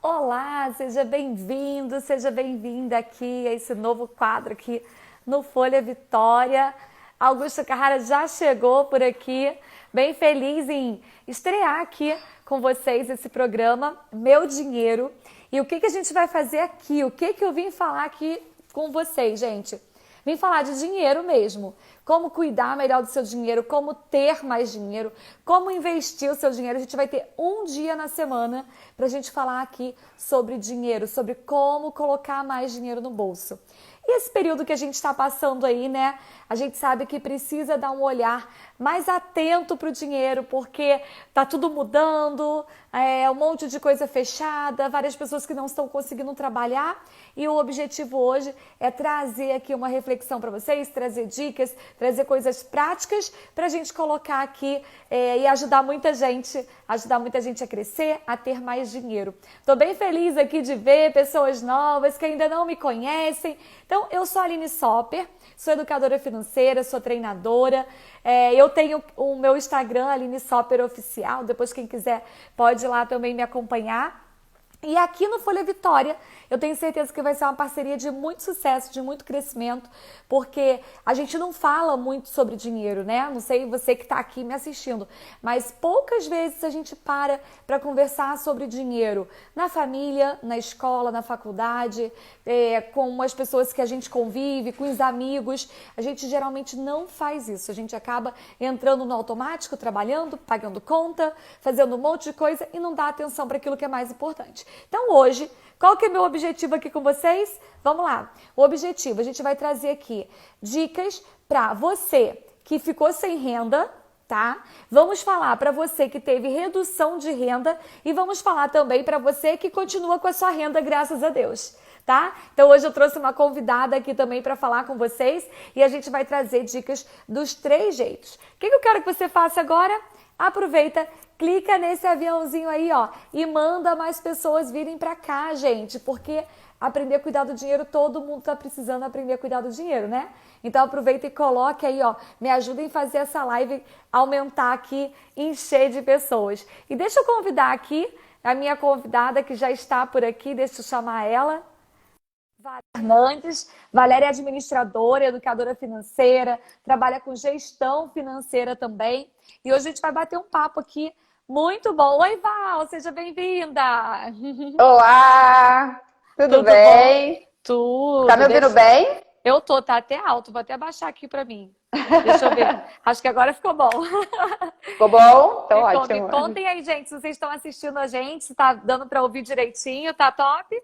Olá, seja bem-vindo, seja bem-vinda aqui a esse novo quadro aqui no Folha Vitória. Augusto Carrara já chegou por aqui, bem feliz em estrear aqui com vocês esse programa Meu Dinheiro. E o que a gente vai fazer aqui? O que eu vim falar aqui com vocês, gente? Vim falar de dinheiro mesmo, como cuidar melhor do seu dinheiro, como ter mais dinheiro, como investir o seu dinheiro. A gente vai ter um dia na semana para a gente falar aqui sobre dinheiro, sobre como colocar mais dinheiro no bolso. E esse período que a gente está passando aí, né? A gente sabe que precisa dar um olhar mais atento para o dinheiro, porque tá tudo mudando, um monte de coisa fechada, várias pessoas que não estão conseguindo trabalhar. E o objetivo hoje é trazer aqui uma reflexão para vocês, trazer dicas, trazer coisas práticas para a gente colocar aqui e ajudar muita gente a crescer, a ter mais dinheiro. Estou bem feliz aqui de ver pessoas novas que ainda não me conhecem. Então, eu sou a Aline Sopper, sou educadora financeira, sou treinadora. Eu tenho o meu Instagram, Aline Sopper Oficial. Depois, quem quiser, pode ir lá também me acompanhar. E aqui no Folha Vitória, eu tenho certeza que vai ser uma parceria de muito sucesso, de muito crescimento, porque a gente não fala muito sobre dinheiro, né? Não sei você que está aqui me assistindo, mas poucas vezes a gente para conversar sobre dinheiro na família, na escola, na faculdade, com as pessoas que a gente convive, com os amigos. A gente geralmente não faz isso, a gente acaba entrando no automático, trabalhando, pagando conta, fazendo um monte de coisa e não dá atenção para aquilo que é mais importante. Então hoje, qual que é o meu objetivo aqui com vocês? Vamos lá. O objetivo, a gente vai trazer aqui dicas para você que ficou sem renda, tá? Vamos falar para você que teve redução de renda e vamos falar também para você que continua com a sua renda, graças a Deus. Tá? Então hoje eu trouxe uma convidada aqui também para falar com vocês e a gente vai trazer dicas dos 3 jeitos. O que eu quero que você faça agora? Aproveita, clica nesse aviãozinho aí, ó, e manda mais pessoas virem para cá, gente, porque aprender a cuidar do dinheiro, todo mundo tá precisando aprender a cuidar do dinheiro, né? Então aproveita e coloque aí, ó, me ajudem a fazer essa live aumentar aqui, encher de pessoas. E deixa eu convidar aqui a minha convidada que já está por aqui, deixa eu chamar ela. Valéria Fernandes. Valéria é administradora, educadora financeira, trabalha com gestão financeira também. E hoje a gente vai bater um papo aqui muito bom. Oi, Val, seja bem-vinda! Olá, tudo bem? Bom? Tudo. Tá me ouvindo bem? Eu tô, tá até alto, vou até baixar aqui pra mim. Deixa eu ver. Acho que agora ficou bom. Ficou bom? Então ótimo. Me contem aí, gente, se vocês estão assistindo a gente, se tá dando pra ouvir direitinho, tá top?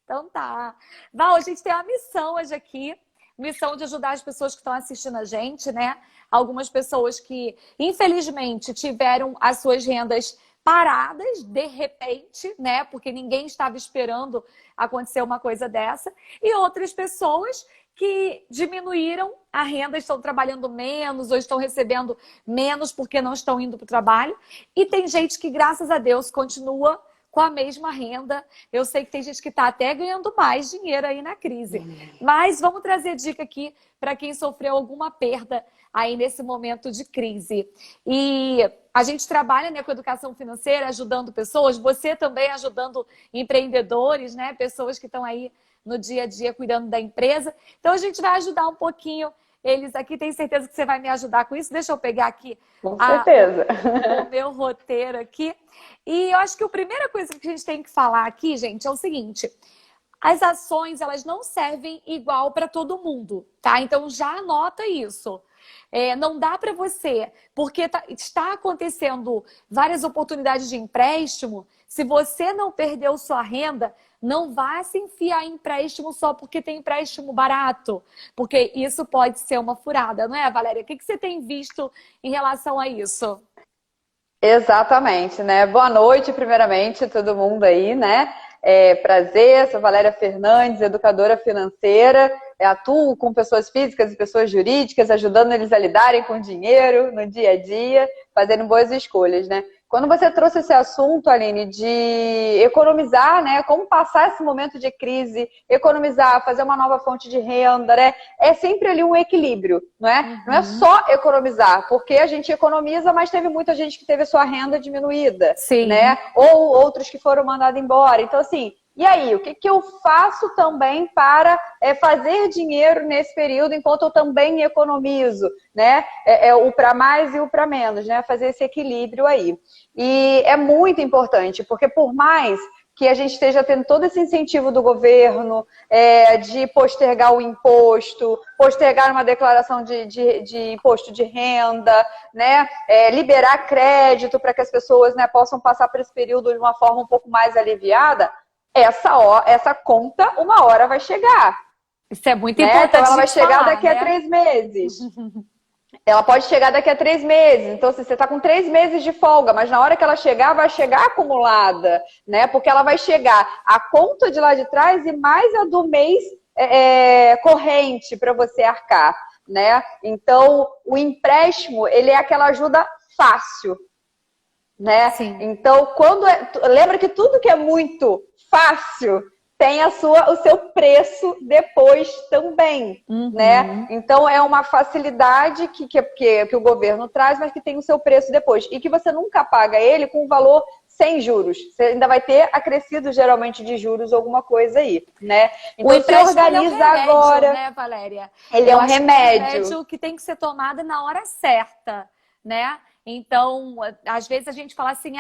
Então tá. Val, a gente tem uma missão hoje aqui, missão de ajudar as pessoas que estão assistindo a gente, né? Algumas pessoas que, infelizmente, tiveram as suas rendas paradas de repente, né? Porque ninguém estava esperando acontecer uma coisa dessa. E outras pessoas que diminuíram a renda, estão trabalhando menos ou estão recebendo menos porque não estão indo para o trabalho. E tem gente que, graças a Deus, continua com a mesma renda. Eu sei que tem gente que está até ganhando mais dinheiro aí na crise. Mas vamos trazer dica aqui para quem sofreu alguma perda aí nesse momento de crise. E a gente trabalha, né, com educação financeira, ajudando pessoas, você também ajudando empreendedores, né, pessoas que estão aí no dia a dia cuidando da empresa. Então a gente vai ajudar um pouquinho eles aqui. Tenho certeza que você vai me ajudar com isso. Deixa eu pegar aqui com certeza. O meu roteiro aqui. E eu acho que a primeira coisa que a gente tem que falar aqui, gente, é o seguinte: as ações, elas não servem igual para todo mundo, tá? Então já anota isso. Não dá para você, porque está acontecendo várias oportunidades de empréstimo. Se você não perdeu sua renda, não vá se enfiar em empréstimo só porque tem empréstimo barato, porque isso pode ser uma furada, não é, Valéria? O que você tem visto em relação a isso? Exatamente, né? Boa noite, primeiramente, todo mundo aí, né? Prazer, sou Valéria Fernandes, educadora financeira. Atuo com pessoas físicas e pessoas jurídicas, ajudando eles a lidarem com dinheiro no dia a dia, fazendo boas escolhas, né? Quando você trouxe esse assunto, Aline, de economizar, né? Como passar esse momento de crise, economizar, fazer uma nova fonte de renda, né? É sempre ali um equilíbrio, não é? Uhum. Não é só economizar, porque a gente economiza, mas teve muita gente que teve a sua renda diminuída, Sim. né? Ou outros que foram mandados embora. Então, assim, e aí, o que eu faço também para fazer dinheiro nesse período, enquanto eu também economizo, né? O para mais e o para menos, né? Fazer esse equilíbrio aí. E é muito importante, porque por mais que a gente esteja tendo todo esse incentivo do governo de postergar o imposto, postergar uma declaração de imposto de renda, né? Liberar crédito para que as pessoas, né, possam passar por esse período de uma forma um pouco mais aliviada, essa conta uma hora vai chegar. Isso é muito né? importante. Então ela vai chegar falar, daqui a 3 meses. Ela pode chegar daqui a 3 meses. Então, se você está com 3 meses de folga, mas na hora que ela chegar, vai chegar acumulada, né? Porque ela vai chegar a conta de lá de trás e mais a do mês corrente para você arcar, né? Então, o empréstimo, ele é aquela ajuda fácil, né? Sim. Então, lembra que tudo que é muito fácil tem o seu preço depois também, né? Então, é uma facilidade que o governo traz, mas que tem o seu preço depois. E que você nunca paga ele com um valor sem juros. Você ainda vai ter acrescido, geralmente, de juros alguma coisa aí, né? Então, você organiza agora, né, Valéria? Ele é um remédio. É um remédio que tem que ser tomado na hora certa, né? Então, às vezes a gente fala assim,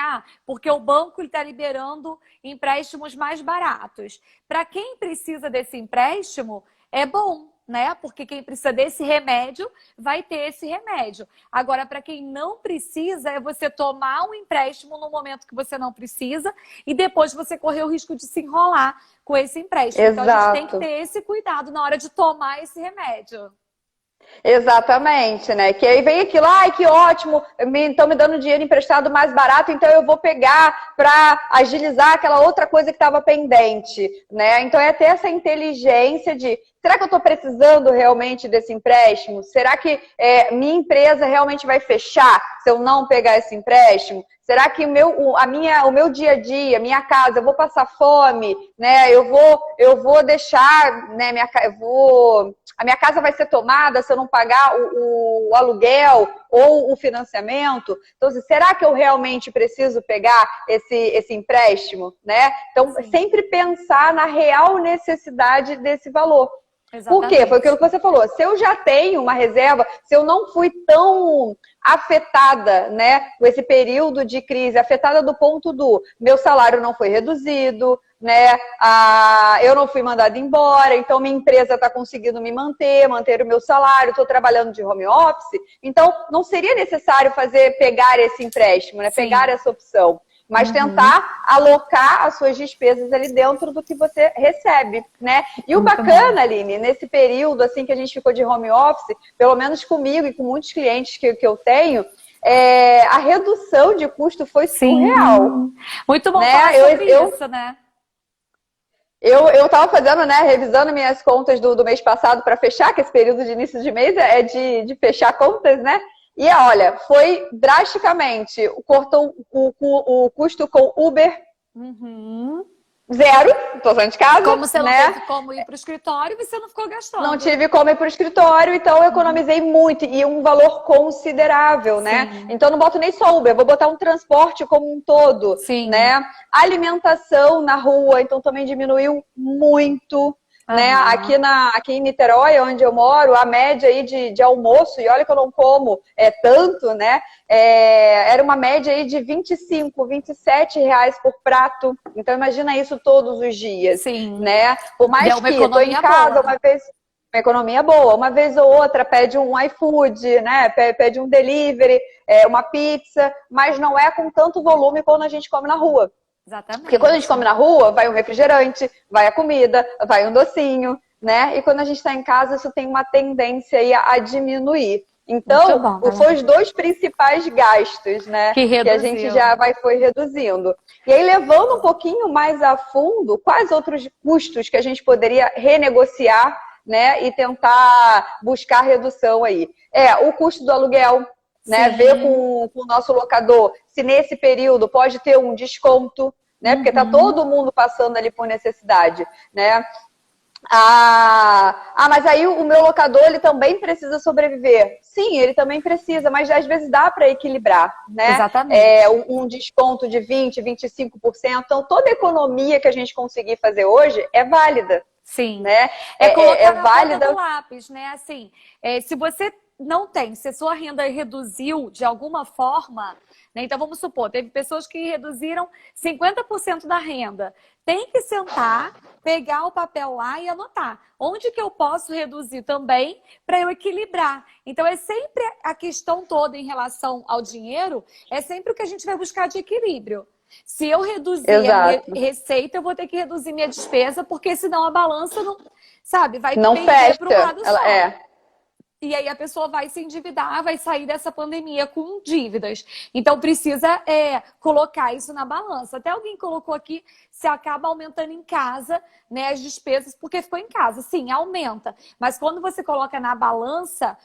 porque o banco está liberando empréstimos mais baratos. Para quem precisa desse empréstimo, é bom, né? Porque quem precisa desse remédio, vai ter esse remédio. Agora, para quem não precisa, é você tomar um empréstimo no momento que você não precisa e depois você correr o risco de se enrolar com esse empréstimo. Exato. Então, a gente tem que ter esse cuidado na hora de tomar esse remédio. Exatamente, né? Que aí vem aquilo, que ótimo, estão me dando dinheiro emprestado mais barato, então eu vou pegar para agilizar aquela outra coisa que estava pendente, né? Então é ter essa inteligência de, será que eu estou precisando realmente desse empréstimo? Será que minha empresa realmente vai fechar se eu não pegar esse empréstimo? Será que o meu dia a dia, minha casa, eu vou passar fome, né? Eu vou deixar, né? A minha casa vai ser tomada se eu não pagar o aluguel ou o financiamento? Então, será que eu realmente preciso pegar esse empréstimo, né? Então, sempre pensar na real necessidade desse valor. Exatamente. Por quê? Foi aquilo que você falou. Se eu já tenho uma reserva, se eu não fui tão afetada, né, com esse período de crise, afetada do ponto do meu salário não foi reduzido, né, eu não fui mandada embora, então minha empresa está conseguindo me manter o meu salário, estou trabalhando de home office, então não seria necessário pegar esse empréstimo, né, pegar essa opção. Mas tentar alocar as suas despesas ali dentro do que você recebe, né? E o bacana, Aline, nesse período assim que a gente ficou de home office, pelo menos comigo e com muitos clientes que eu tenho, a redução de custo foi surreal. Muito bom falar sobre isso, né? Eu estava fazendo, né, revisando minhas contas do mês passado para fechar, que esse período de início de mês é de fechar contas, né? E olha, foi drasticamente, cortou o custo com Uber, zero, estou saindo de casa. Como você não né? teve como ir para o escritório, você não ficou gastando. Não tive como ir para o escritório, então eu economizei muito, e um valor considerável, né? Então não boto nem só Uber, vou botar um transporte como um todo, né? Alimentação na rua, então também diminuiu muito. Né? Aqui em Niterói, onde eu moro, a média aí de almoço, e olha que eu não como tanto, né? Era uma média aí de 25, 27 reais por prato. Então imagina isso todos os dias, né? Por mais que eu tô em casa uma vez, uma economia boa, uma vez ou outra pede um iFood, né? Pede um delivery, uma pizza, mas não é com tanto volume quando a gente come na rua. Exatamente. Porque quando a gente come na rua, vai um refrigerante, vai a comida, vai um docinho, né? E quando a gente está em casa, isso tem uma tendência aí a diminuir. Então, foi os 2 principais gastos, né? Que a gente já foi reduzindo. E aí, levando um pouquinho mais a fundo, quais outros custos que a gente poderia renegociar, né? E tentar buscar redução aí? O custo do aluguel. né? Sim. Ver com o nosso locador se nesse período pode ter um desconto, né? Porque tá todo mundo passando ali por necessidade, né? Mas aí o meu locador, ele também precisa sobreviver. Sim, ele também precisa, mas às vezes dá para equilibrar, né? Exatamente. Um desconto de 20%, 25%. Então, toda economia que a gente conseguir fazer hoje é válida. Sim. Né? Colocar na válida. ponta do lápis, né? Assim, se você não tem, se a sua renda reduziu de alguma forma, né? Então vamos supor, teve pessoas que reduziram 50% da renda. Tem que sentar, pegar o papel lá e anotar. Onde que eu posso reduzir também para eu equilibrar? Então é sempre a questão toda em relação ao dinheiro, é sempre o que a gente vai buscar de equilíbrio. Se eu reduzir a minha receita, eu vou ter que reduzir minha despesa, porque senão a balança não, sabe, vai não pender para um lado só. É. E aí a pessoa vai se endividar, vai sair dessa pandemia com dívidas. Então precisa colocar isso na balança. Até alguém colocou aqui, se acaba aumentando em casa, né, as despesas, porque ficou em casa. Sim, aumenta. Mas quando você coloca na balança,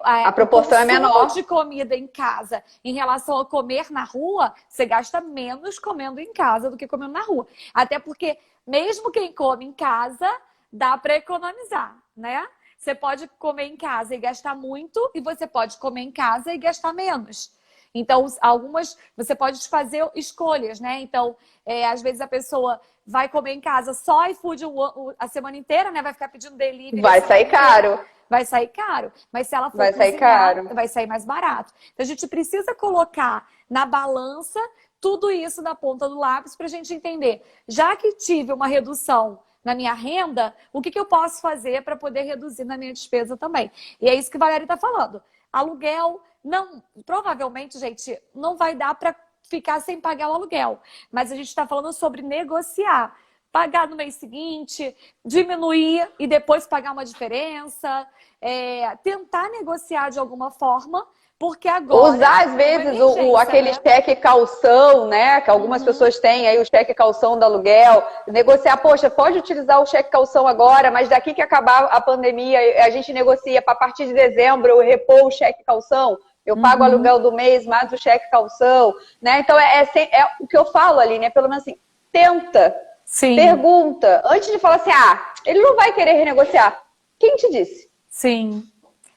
a proporção é menor de comida em casa em relação a comer na rua, você gasta menos comendo em casa do que comendo na rua. Até porque mesmo quem come em casa, dá para economizar, né? Você pode comer em casa e gastar muito, e você pode comer em casa e gastar menos. Então, você pode fazer escolhas, né? Então, às vezes a pessoa vai comer em casa só iFood a semana inteira, né? Vai ficar pedindo delivery. Vai sair caro. Vai sair caro. Mas se ela for vai sair caro. vai sair mais barato. Então, a gente precisa colocar na balança tudo isso na ponta do lápis para a gente entender. Já que tive uma redução na minha renda, o que eu posso fazer para poder reduzir na minha despesa também? E é isso que a Valéria está falando. Aluguel, não, provavelmente, gente, não vai dar para ficar sem pagar o aluguel. Mas a gente está falando sobre negociar. Pagar no mês seguinte, diminuir e depois pagar uma diferença. Tentar negociar de alguma forma, porque agora... Usar, às vezes, aquele cheque calção, né? Que algumas pessoas têm aí, o cheque calção do aluguel. Negociar, poxa, pode utilizar o cheque calção agora, mas daqui que acabar a pandemia, a gente negocia para a partir de dezembro eu repor o cheque calção. Eu pago o aluguel do mês, mais o cheque calção, né? Então, é o que eu falo ali, né? Pelo menos assim, tenta, Sim. Pergunta. Antes de falar assim, ele não vai querer renegociar. Quem te disse? Sim.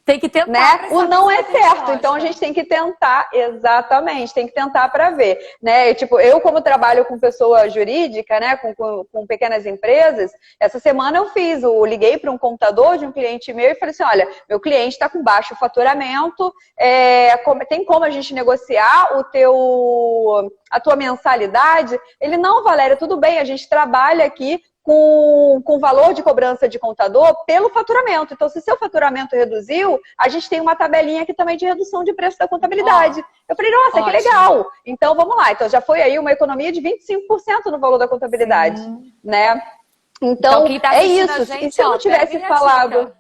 Tem que tentar. Né? O não é certo, então a gente tem que tentar, exatamente, tem que tentar para ver, né? Tipo, eu como trabalho com pessoa jurídica, né, com pequenas empresas, essa semana eu liguei para um contador de um cliente meu e falei assim, olha, meu cliente está com baixo faturamento, tem como a gente negociar a tua mensalidade? Ele, não, Valéria, tudo bem, a gente trabalha aqui com valor de cobrança de contador pelo faturamento. Então, se seu faturamento reduziu, a gente tem uma tabelinha aqui também de redução de preço da contabilidade. Eu falei, nossa, que legal! Então, vamos lá. Então, já foi aí uma economia de 25% no valor da contabilidade, né? Então tá é isso. Gente, e se eu não tivesse falado...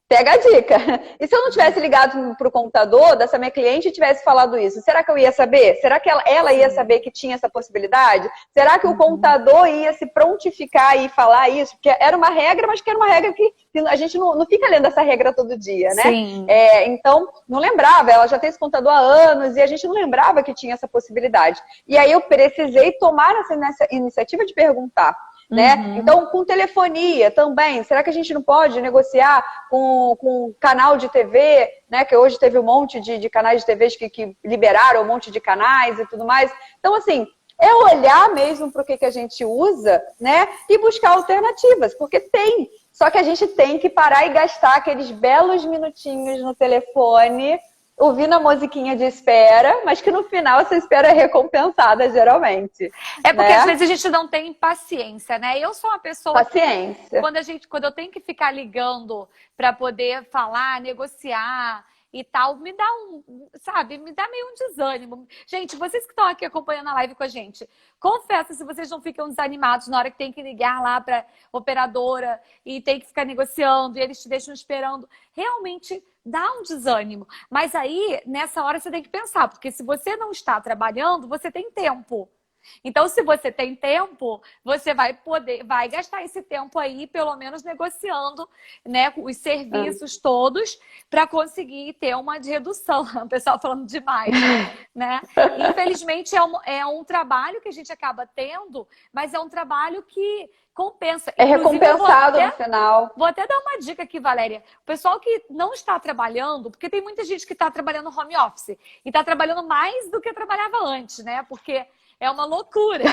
Pega a dica. E se eu não tivesse ligado para o contador dessa minha cliente e tivesse falado isso, será que eu ia saber? Será que ela ia saber que tinha essa possibilidade? Será que o contador ia se prontificar e falar isso? Porque era uma regra, mas que era uma regra que a gente não fica lendo essa regra todo dia, né? Sim. Então, não lembrava. Ela já tem esse contador há anos e a gente não lembrava que tinha essa possibilidade. E aí eu precisei tomar essa iniciativa de perguntar. Né? Então, com telefonia também, será que a gente não pode negociar com canal de TV, né? Que hoje teve um monte de canais de TV que liberaram um monte de canais e tudo mais. Então, assim, é olhar mesmo para o que a gente usa, né? E buscar alternativas, porque tem. Só que a gente tem que parar e gastar aqueles belos minutinhos no telefone, ouvindo a musiquinha de espera, mas que no final essa espera é recompensada, geralmente. É porque né? Às vezes a gente não tem paciência, né? Eu sou uma pessoa Paciência. Quando eu tenho que ficar ligando para poder falar, negociar e tal, me dá me dá meio um desânimo. Gente, vocês que estão aqui acompanhando a live com a gente, confessa se vocês não ficam desanimados na hora que tem que ligar lá para operadora e tem que ficar negociando e eles te deixam esperando. Realmente dá um desânimo. Mas aí, nessa hora, você tem que pensar, porque se você não está trabalhando, você tem tempo. Então, se você tem tempo, você vai gastar esse tempo aí, pelo menos negociando, né, os serviços todos para conseguir ter uma redução. O pessoal falando demais, né? Infelizmente, é um trabalho que a gente acaba tendo, mas é um trabalho que compensa. É Inclusive, recompensado no final. vou até dar uma dica aqui, Valéria. O pessoal que não está trabalhando, porque tem muita gente que está trabalhando home office e está trabalhando mais do que trabalhava antes, né? Porque é uma loucura.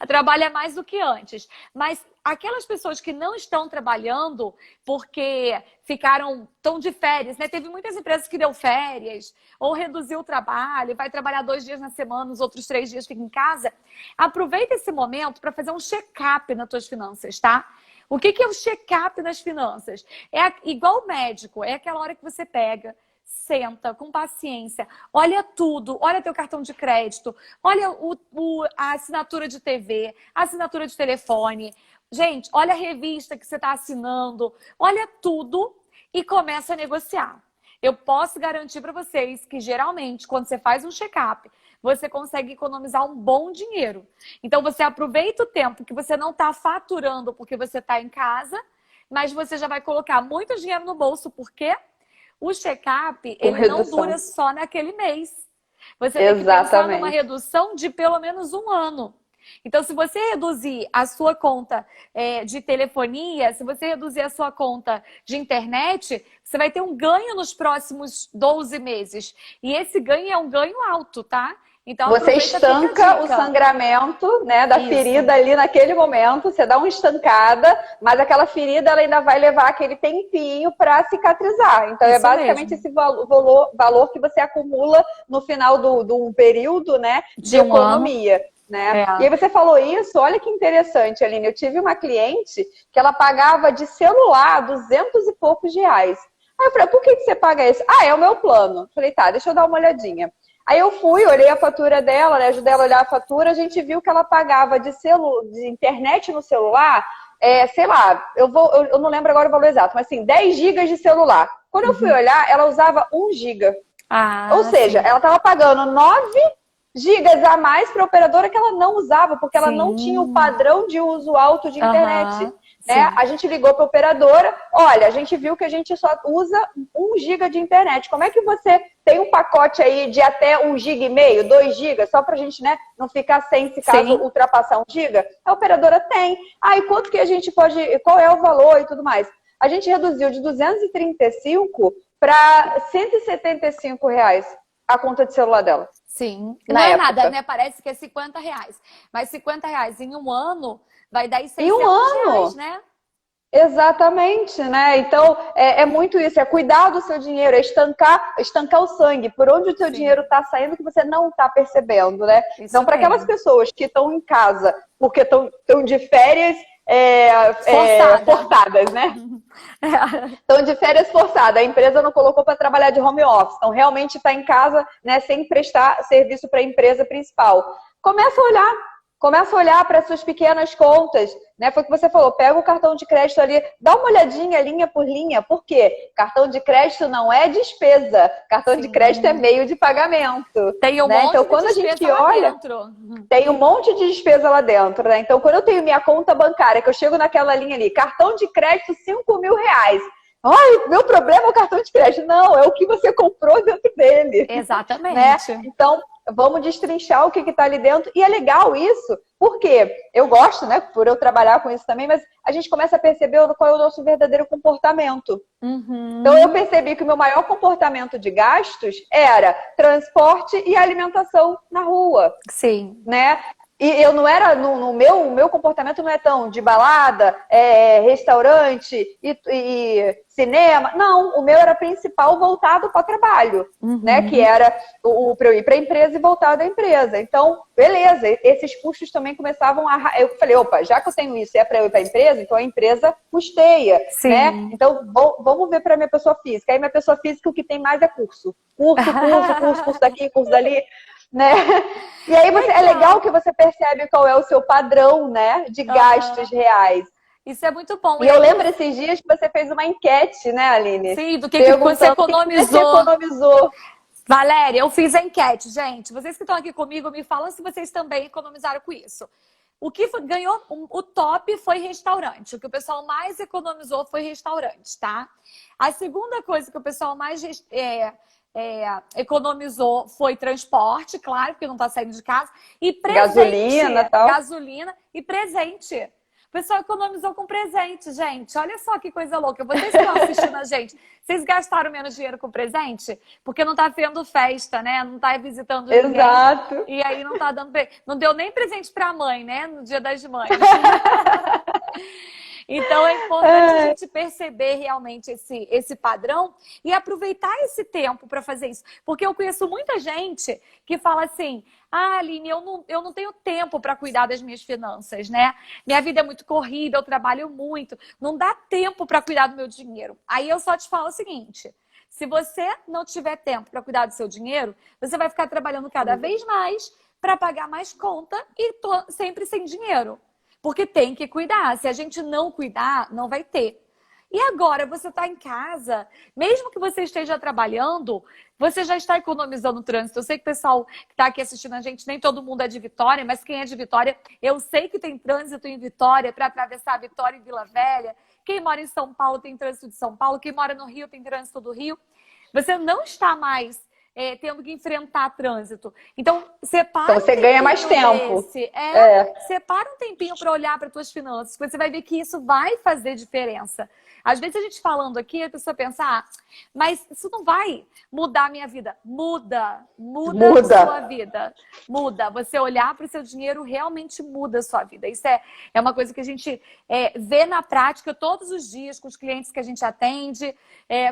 Trabalha mais do que antes. Mas aquelas pessoas que não estão trabalhando porque estão de férias, né? Teve muitas empresas que deu férias ou reduziu o trabalho, vai trabalhar 2 dias na semana, os outros 3 dias fica em casa. Aproveita esse momento para fazer um check-up nas tuas finanças, tá? O que é o check-up nas finanças? É igual o médico, é aquela hora que você pega, senta com paciência, olha tudo, olha teu cartão de crédito, olha a assinatura de TV, a assinatura de telefone. Gente, olha a revista que você está assinando, olha tudo e começa a negociar. Eu posso garantir para vocês que geralmente, quando você faz um check-up, você consegue economizar um bom dinheiro. Então, você aproveita o tempo que você não está faturando porque você está em casa, mas você já vai colocar muito dinheiro no bolso, porque o check-up, ele não dura só naquele mês. Você tem que pensar numa redução de pelo menos 1 ano. Então, se você reduzir a sua conta de telefonia, se você reduzir a sua conta de internet, você vai ter um ganho nos próximos 12 meses. E esse ganho é um ganho alto, tá? Então, você estanca o sangramento, né, da ferida ali naquele momento, você dá uma estancada, mas aquela ferida ela ainda vai levar aquele tempinho para cicatrizar. Então, é basicamente esse valor que você acumula no final do período, né, de economia. Né? E aí você falou isso, olha que interessante, Aline. Eu tive uma cliente que ela pagava de celular 200 e poucos reais. Aí eu falei, por que você paga isso? Ah, é o meu plano. Eu falei, tá, deixa eu dar uma olhadinha. Aí eu fui, olhei a fatura dela, né, ajudei ela a olhar a fatura, a gente viu que ela pagava de internet no celular, sei lá, eu não lembro agora o valor exato, mas assim, 10 gigas de celular. Quando eu fui olhar, ela usava 1 giga. Ou seja, ela estava pagando 9 gigas a mais para a operadora que ela não usava, porque ela não tinha o padrão de uso alto de internet. Né? A gente ligou para a operadora, olha, a gente viu que a gente só usa 1 giga de internet. Como é que você tem um pacote aí de até 1,5 GB, 2 GB, só para a gente, né, não ficar sem se caso ultrapassar 1 GB? A operadora tem. E quanto que a gente pode, qual é o valor e tudo mais? A gente reduziu de 235 para 175 reais a conta de celular dela. Sim, não é nada, né? Parece que é 50 reais. Mas 50 reais em 1 ano vai dar 600 reais, né? Exatamente, né? Então, é muito isso, é cuidar do seu dinheiro, é estancar o sangue, por onde o seu dinheiro está saindo que você não está percebendo, né? Então, para aquelas pessoas que estão em casa porque estão de férias forçadas, né? Estão de férias forçadas, a empresa não colocou para trabalhar de home office, então realmente está em casa, né, sem prestar serviço para a empresa principal. Começa a olhar para as suas pequenas contas, né? Foi o que você falou, pega o cartão de crédito ali, dá uma olhadinha linha por linha. Por quê? Cartão de crédito não é despesa, cartão de crédito é meio de pagamento. Tem um né? monte então, de quando a gente olha, dentro. Tem um monte de despesa lá dentro, né? Então, quando eu tenho minha conta bancária, que eu chego naquela linha ali, cartão de crédito 5 mil reais. Ai, meu problema é o cartão de crédito. Não, é o que você comprou dentro dele. Exatamente. Né? Então, vamos destrinchar o que está ali dentro. E é legal isso, porque eu gosto, né, por eu trabalhar com isso também, mas a gente começa a perceber qual é o nosso verdadeiro comportamento. Então, eu percebi que o meu maior comportamento de gastos era transporte e alimentação na rua. Sim. Né? E eu não era, no meu comportamento não é tão de balada, restaurante e cinema. Não, o meu era principal voltado para o trabalho, né? Que era para eu ir para a empresa e voltar da empresa. Então, beleza, esses custos também começavam a... Eu falei, opa, já que eu tenho isso e é para eu ir para a empresa, então a empresa custeia, né? Então, vamos ver para a minha pessoa física. Aí minha pessoa física o que tem mais é curso. Curso daqui, curso dali. Né? E aí é legal que você percebe qual é o seu padrão, né, de gastos reais. Isso é muito bom. E eu lembro esses dias que você fez uma enquete, né, Aline? Sim, do que você economizou. Valéria, eu fiz a enquete, gente. Vocês que estão aqui comigo, me falam se vocês também economizaram com isso. O que ganhou o top foi restaurante. O que o pessoal mais economizou foi restaurante, tá? A segunda coisa que o pessoal mais economizou foi transporte, claro, porque não tá saindo de casa. E presente. Gasolina e tal. Gasolina e presente. O pessoal economizou com presente, gente. Olha só que coisa louca. Vocês que estão assistindo a gente, vocês gastaram menos dinheiro com presente? Porque não tá vendo festa, né? Não tá visitando ninguém. Exato. E aí não tá dando... Não deu nem presente pra mãe, né? No Dia das Mães. Então é importante a gente perceber realmente esse padrão e aproveitar esse tempo para fazer isso. Porque eu conheço muita gente que fala assim: ah, Aline, eu não tenho tempo para cuidar das minhas finanças, né? Minha vida é muito corrida, eu trabalho muito, não dá tempo para cuidar do meu dinheiro. Aí eu só te falo o seguinte: se você não tiver tempo para cuidar do seu dinheiro, você vai ficar trabalhando cada vez mais para pagar mais conta e sempre sem dinheiro. Porque tem que cuidar. Se a gente não cuidar, não vai ter. E agora, você está em casa, mesmo que você esteja trabalhando, você já está economizando o trânsito. Eu sei que o pessoal que está aqui assistindo a gente, nem todo mundo é de Vitória, mas quem é de Vitória, eu sei que tem trânsito em Vitória para atravessar Vitória e Vila Velha. Quem mora em São Paulo tem trânsito de São Paulo. Quem mora no Rio tem trânsito do Rio. Você não está mais tendo que enfrentar trânsito. Então, separa então, você ganha mais tempo. Separa um tempinho para olhar para as tuas finanças. Você vai ver que isso vai fazer diferença. Às vezes a gente falando aqui, a pessoa pensa, mas isso não vai mudar a minha vida. Muda a sua vida. Muda. Você olhar para o seu dinheiro realmente muda a sua vida. Isso é uma coisa que a gente vê na prática todos os dias com os clientes que a gente atende,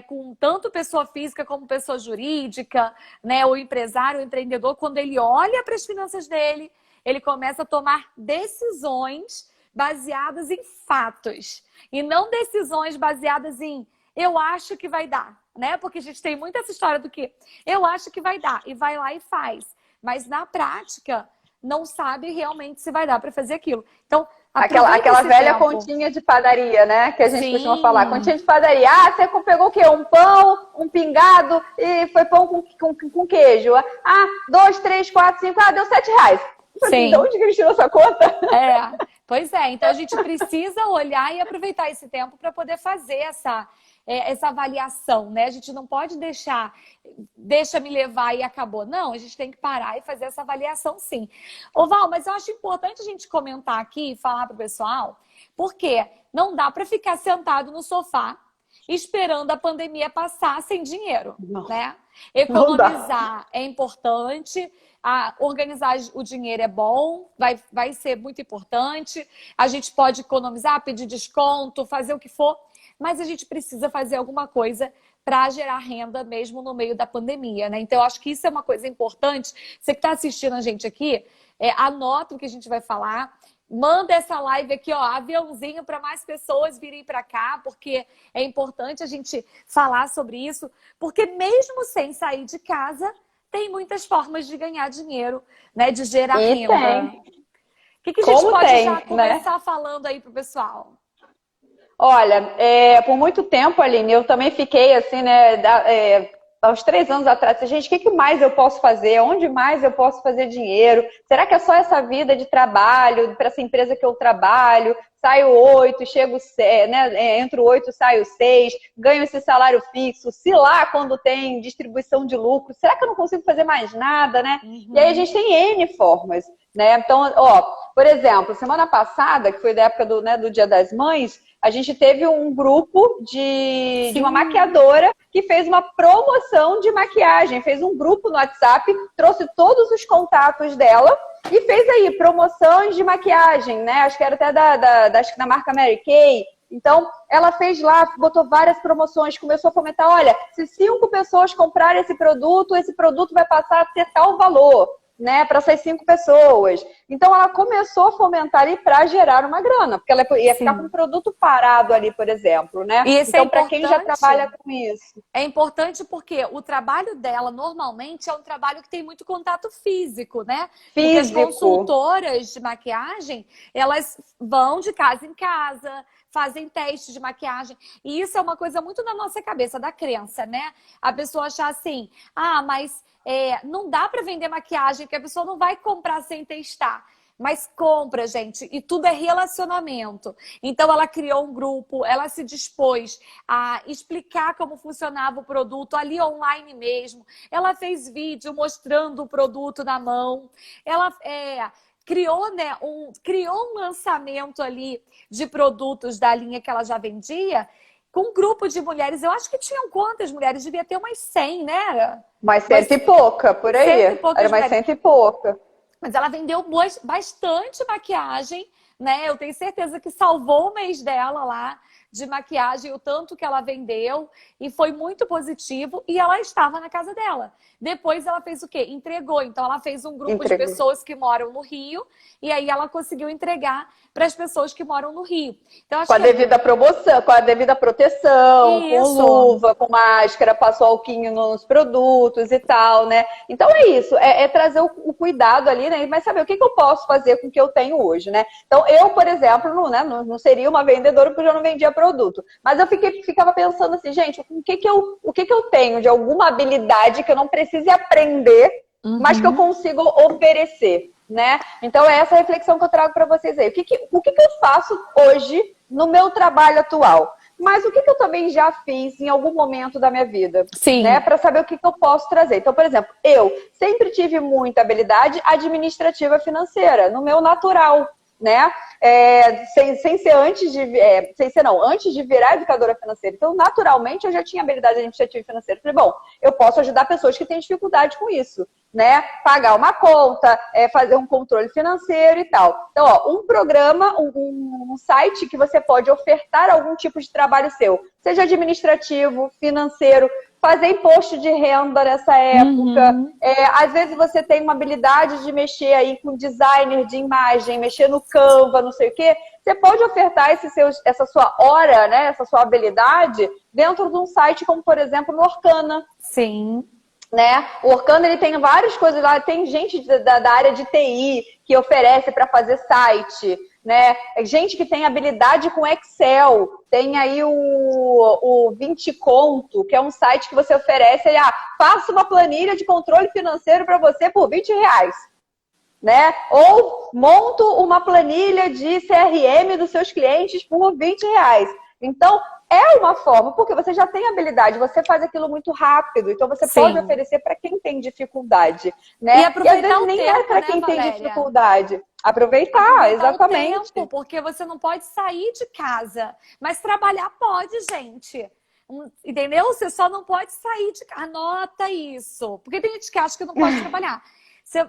com tanto pessoa física como pessoa jurídica, né? O empresário, o empreendedor, quando ele olha para as finanças dele, ele começa a tomar decisões baseadas em fatos e não decisões baseadas em eu acho que vai dar, né? Porque a gente tem muito essa história do que eu acho que vai dar e vai lá e faz, mas na prática não sabe realmente se vai dar para fazer aquilo. Então, aquela velha continha de padaria, né? Que a gente costuma falar. Continha de padaria. Ah, você pegou o quê? Um pão, um pingado e foi pão com queijo. Ah, 2, 3, 4, 5. Ah, deu R$7. Sim. De onde que ele tirou essa conta? Pois é. Então a gente precisa olhar e aproveitar esse tempo para poder fazer essa avaliação, né? A gente não pode deixa me levar e acabou. Não, a gente tem que parar e fazer essa avaliação, sim. Ô Val, mas eu acho importante a gente comentar aqui e falar para o pessoal, porque não dá para ficar sentado no sofá esperando a pandemia passar sem dinheiro, né? Economizar é importante, organizar o dinheiro é bom, vai ser muito importante. A gente pode economizar, pedir desconto, fazer o que for, mas a gente precisa fazer alguma coisa para gerar renda mesmo no meio da pandemia, né? Então, eu acho que isso é uma coisa importante. Você que está assistindo a gente aqui, anota o que a gente vai falar. Manda essa live aqui, aviãozinho para mais pessoas virem para cá, porque é importante a gente falar sobre isso, porque mesmo sem sair de casa, tem muitas formas de ganhar dinheiro, né? De gerar renda. O que a gente pode já começar falando aí pro pessoal? Olha, por muito tempo, Aline, eu também fiquei assim, né? Aos 3 anos atrás, gente, o que mais eu posso fazer? Onde mais eu posso fazer dinheiro? Será que é só essa vida de trabalho, para essa empresa que eu trabalho? Saio 8, chego, né? Entro 8, saio 6, ganho esse salário fixo. Se lá, quando tem distribuição de lucro, será que eu não consigo fazer mais nada, né? Uhum. E aí a gente tem N formas, né? Então, por exemplo, semana passada, que foi da época do Dia das Mães, a gente teve um grupo de uma maquiadora que fez uma promoção de maquiagem, fez um grupo no WhatsApp, trouxe todos os contatos dela e fez aí promoções de maquiagem, né? Acho que era até da marca Mary Kay. Então, ela fez lá, botou várias promoções, começou a comentar, olha, se 5 pessoas comprarem esse produto vai passar a ser tal valor, né, para essas 5 pessoas. Então, ela começou a fomentar ali para gerar uma grana, porque ela ia ficar com um produto parado ali, por exemplo, né? E então, para quem já trabalha com isso. É importante porque o trabalho dela, normalmente, é um trabalho que tem muito contato físico, né? Porque as consultoras de maquiagem, elas vão de casa em casa, fazem testes de maquiagem. E isso é uma coisa muito na nossa cabeça, da crença, né? A pessoa achar assim, mas não dá para vender maquiagem, porque a pessoa não vai comprar sem testar. Mas compra, gente, e tudo é relacionamento. Então, ela criou um grupo, ela se dispôs a explicar como funcionava o produto ali online mesmo. Ela fez vídeo mostrando o produto na mão. Ela criou, né, criou um lançamento ali de produtos da linha que ela já vendia com um grupo de mulheres. Eu acho que tinham quantas mulheres? Devia ter umas 100, né? Mais cento e pouca, por aí. Era mais cento e pouca. Mas ela vendeu bastante maquiagem, né? Eu tenho certeza que salvou o mês dela lá de maquiagem, o tanto que ela vendeu, e foi muito positivo, e ela estava na casa dela. Depois ela fez o quê? Entregou. Então ela fez um grupo de pessoas que moram no Rio, e aí ela conseguiu entregar para as pessoas que moram no Rio. Então, com a devida promoção, com a devida proteção, com luva, com máscara, passou alquinho nos produtos e tal, né? Então é isso, é trazer o cuidado ali, né? Mas saber o que eu posso fazer com o que eu tenho hoje, né? Então eu, por exemplo, não seria uma vendedora porque eu não vendia produto. Mas eu ficava pensando assim, gente, o que eu tenho de alguma habilidade que eu não precise aprender, mas que eu consigo oferecer, né? Então é essa reflexão que eu trago para vocês aí. O que eu faço hoje no meu trabalho atual? Mas o que eu também já fiz em algum momento da minha vida? Sim. Né? Para saber o que eu posso trazer. Então, por exemplo, eu sempre tive muita habilidade administrativa financeira, no meu natural, né? Antes de virar educadora financeira. Então, naturalmente, eu já tinha habilidade administrativa e financeira. Falei, bom, eu posso ajudar pessoas que têm dificuldade com isso, né? Pagar uma conta, fazer um controle financeiro e tal. Então, ó, um programa, um site que você pode ofertar algum tipo de trabalho seu, seja administrativo, financeiro, fazer imposto de renda nessa época. Às vezes você tem uma habilidade de mexer aí com designer de imagem, mexer no Canva, não sei o quê. Você pode ofertar essa sua hora, né, essa sua habilidade dentro de um site como, por exemplo, no Orkana. Sim. Né? O Orkana, ele tem várias coisas lá, tem gente da área de TI que oferece para fazer site, né? Gente que tem habilidade com Excel, tem aí o 20 Conto, que é um site que você oferece, faça uma planilha de controle financeiro para você por R$20, né? Ou monto uma planilha de CRM dos seus clientes por R$20. Então, é uma forma, porque você já tem habilidade, você faz aquilo muito rápido, então você pode oferecer para quem tem dificuldade, né? E aproveitar às vezes nem é para quem tem dificuldade. Aproveitar, exatamente. O tempo, porque você não pode sair de casa, mas trabalhar pode, gente. Entendeu? Você só não pode sair de casa. Anota isso. Porque tem gente que acha que não pode trabalhar.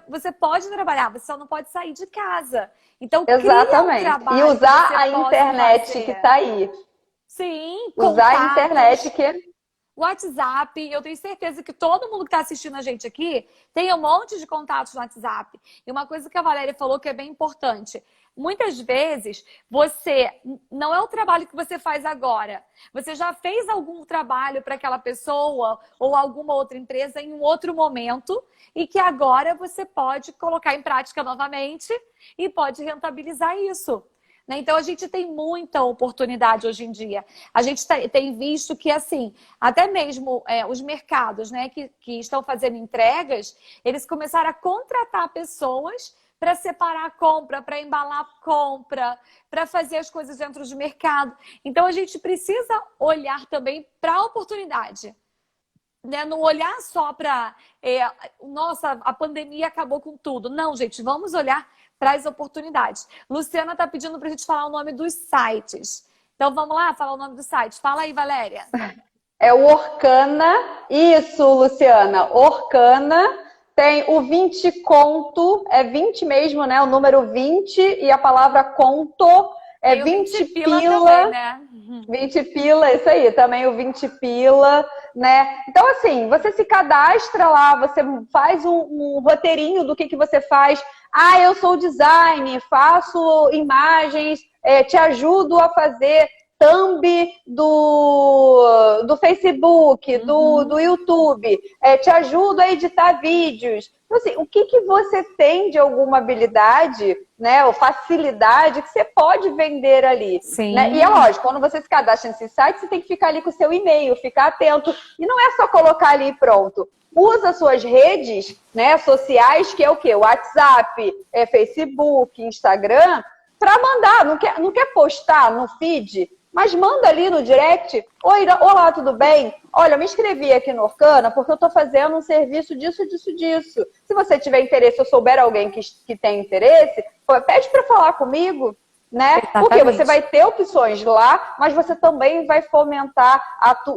Você pode trabalhar, você só não pode sair de casa. Então, exatamente. Cria um trabalho e usar a internet fazer. que está aí. Sim, usar a internet que... WhatsApp, eu tenho certeza que todo mundo que está assistindo a gente aqui tem um monte de contatos no WhatsApp. E uma coisa que a Valéria falou que é bem importante. Muitas vezes, não é o trabalho que você faz agora. Você já fez algum trabalho para aquela pessoa ou alguma outra empresa em um outro momento e que agora você pode colocar em prática novamente e pode rentabilizar isso. Então, a gente tem muita oportunidade hoje em dia. A gente tem visto que, assim, até mesmo os mercados, né, que estão fazendo entregas, eles começaram a contratar pessoas para separar a compra, para embalar a compra, para fazer as coisas dentro do mercado. Então, a gente precisa olhar também para a oportunidade. Né? Não olhar só para, nossa, a pandemia acabou com tudo. Não, gente, vamos olhar para as oportunidades. Luciana está pedindo para a gente falar o nome dos sites. Então, vamos lá falar o nome do site. Fala aí, Valéria. É o Orkana. Isso, Luciana. Orkana. Tem o 20 Conto. É 20 mesmo, né? O número 20 e a palavra conto é 20 pila. Também, né? 20 pila, isso aí. Também o 20 pila, né? Então, assim, você se cadastra lá, você faz um roteirinho do que você faz. Eu sou design, faço imagens, te ajudo a fazer thumb do Facebook, do YouTube, te ajudo a editar vídeos. Então, assim, o que você tem de alguma habilidade, né, ou facilidade que você pode vender ali? Sim. Né? E é lógico, quando você se cadastra nesse site, você tem que ficar ali com o seu e-mail, ficar atento. E não é só colocar ali e pronto. Usa suas redes, né, sociais, que é o quê? WhatsApp, Facebook, Instagram, para mandar. Não quer postar no feed, mas manda ali no direct. Oi, olá, tudo bem? Olha, eu me inscrevi aqui no Orkana porque eu estou fazendo um serviço disso. Se você tiver interesse ou souber alguém que tem interesse, pede para falar comigo, né? Exatamente. Porque você vai ter opções lá, mas você também vai fomentar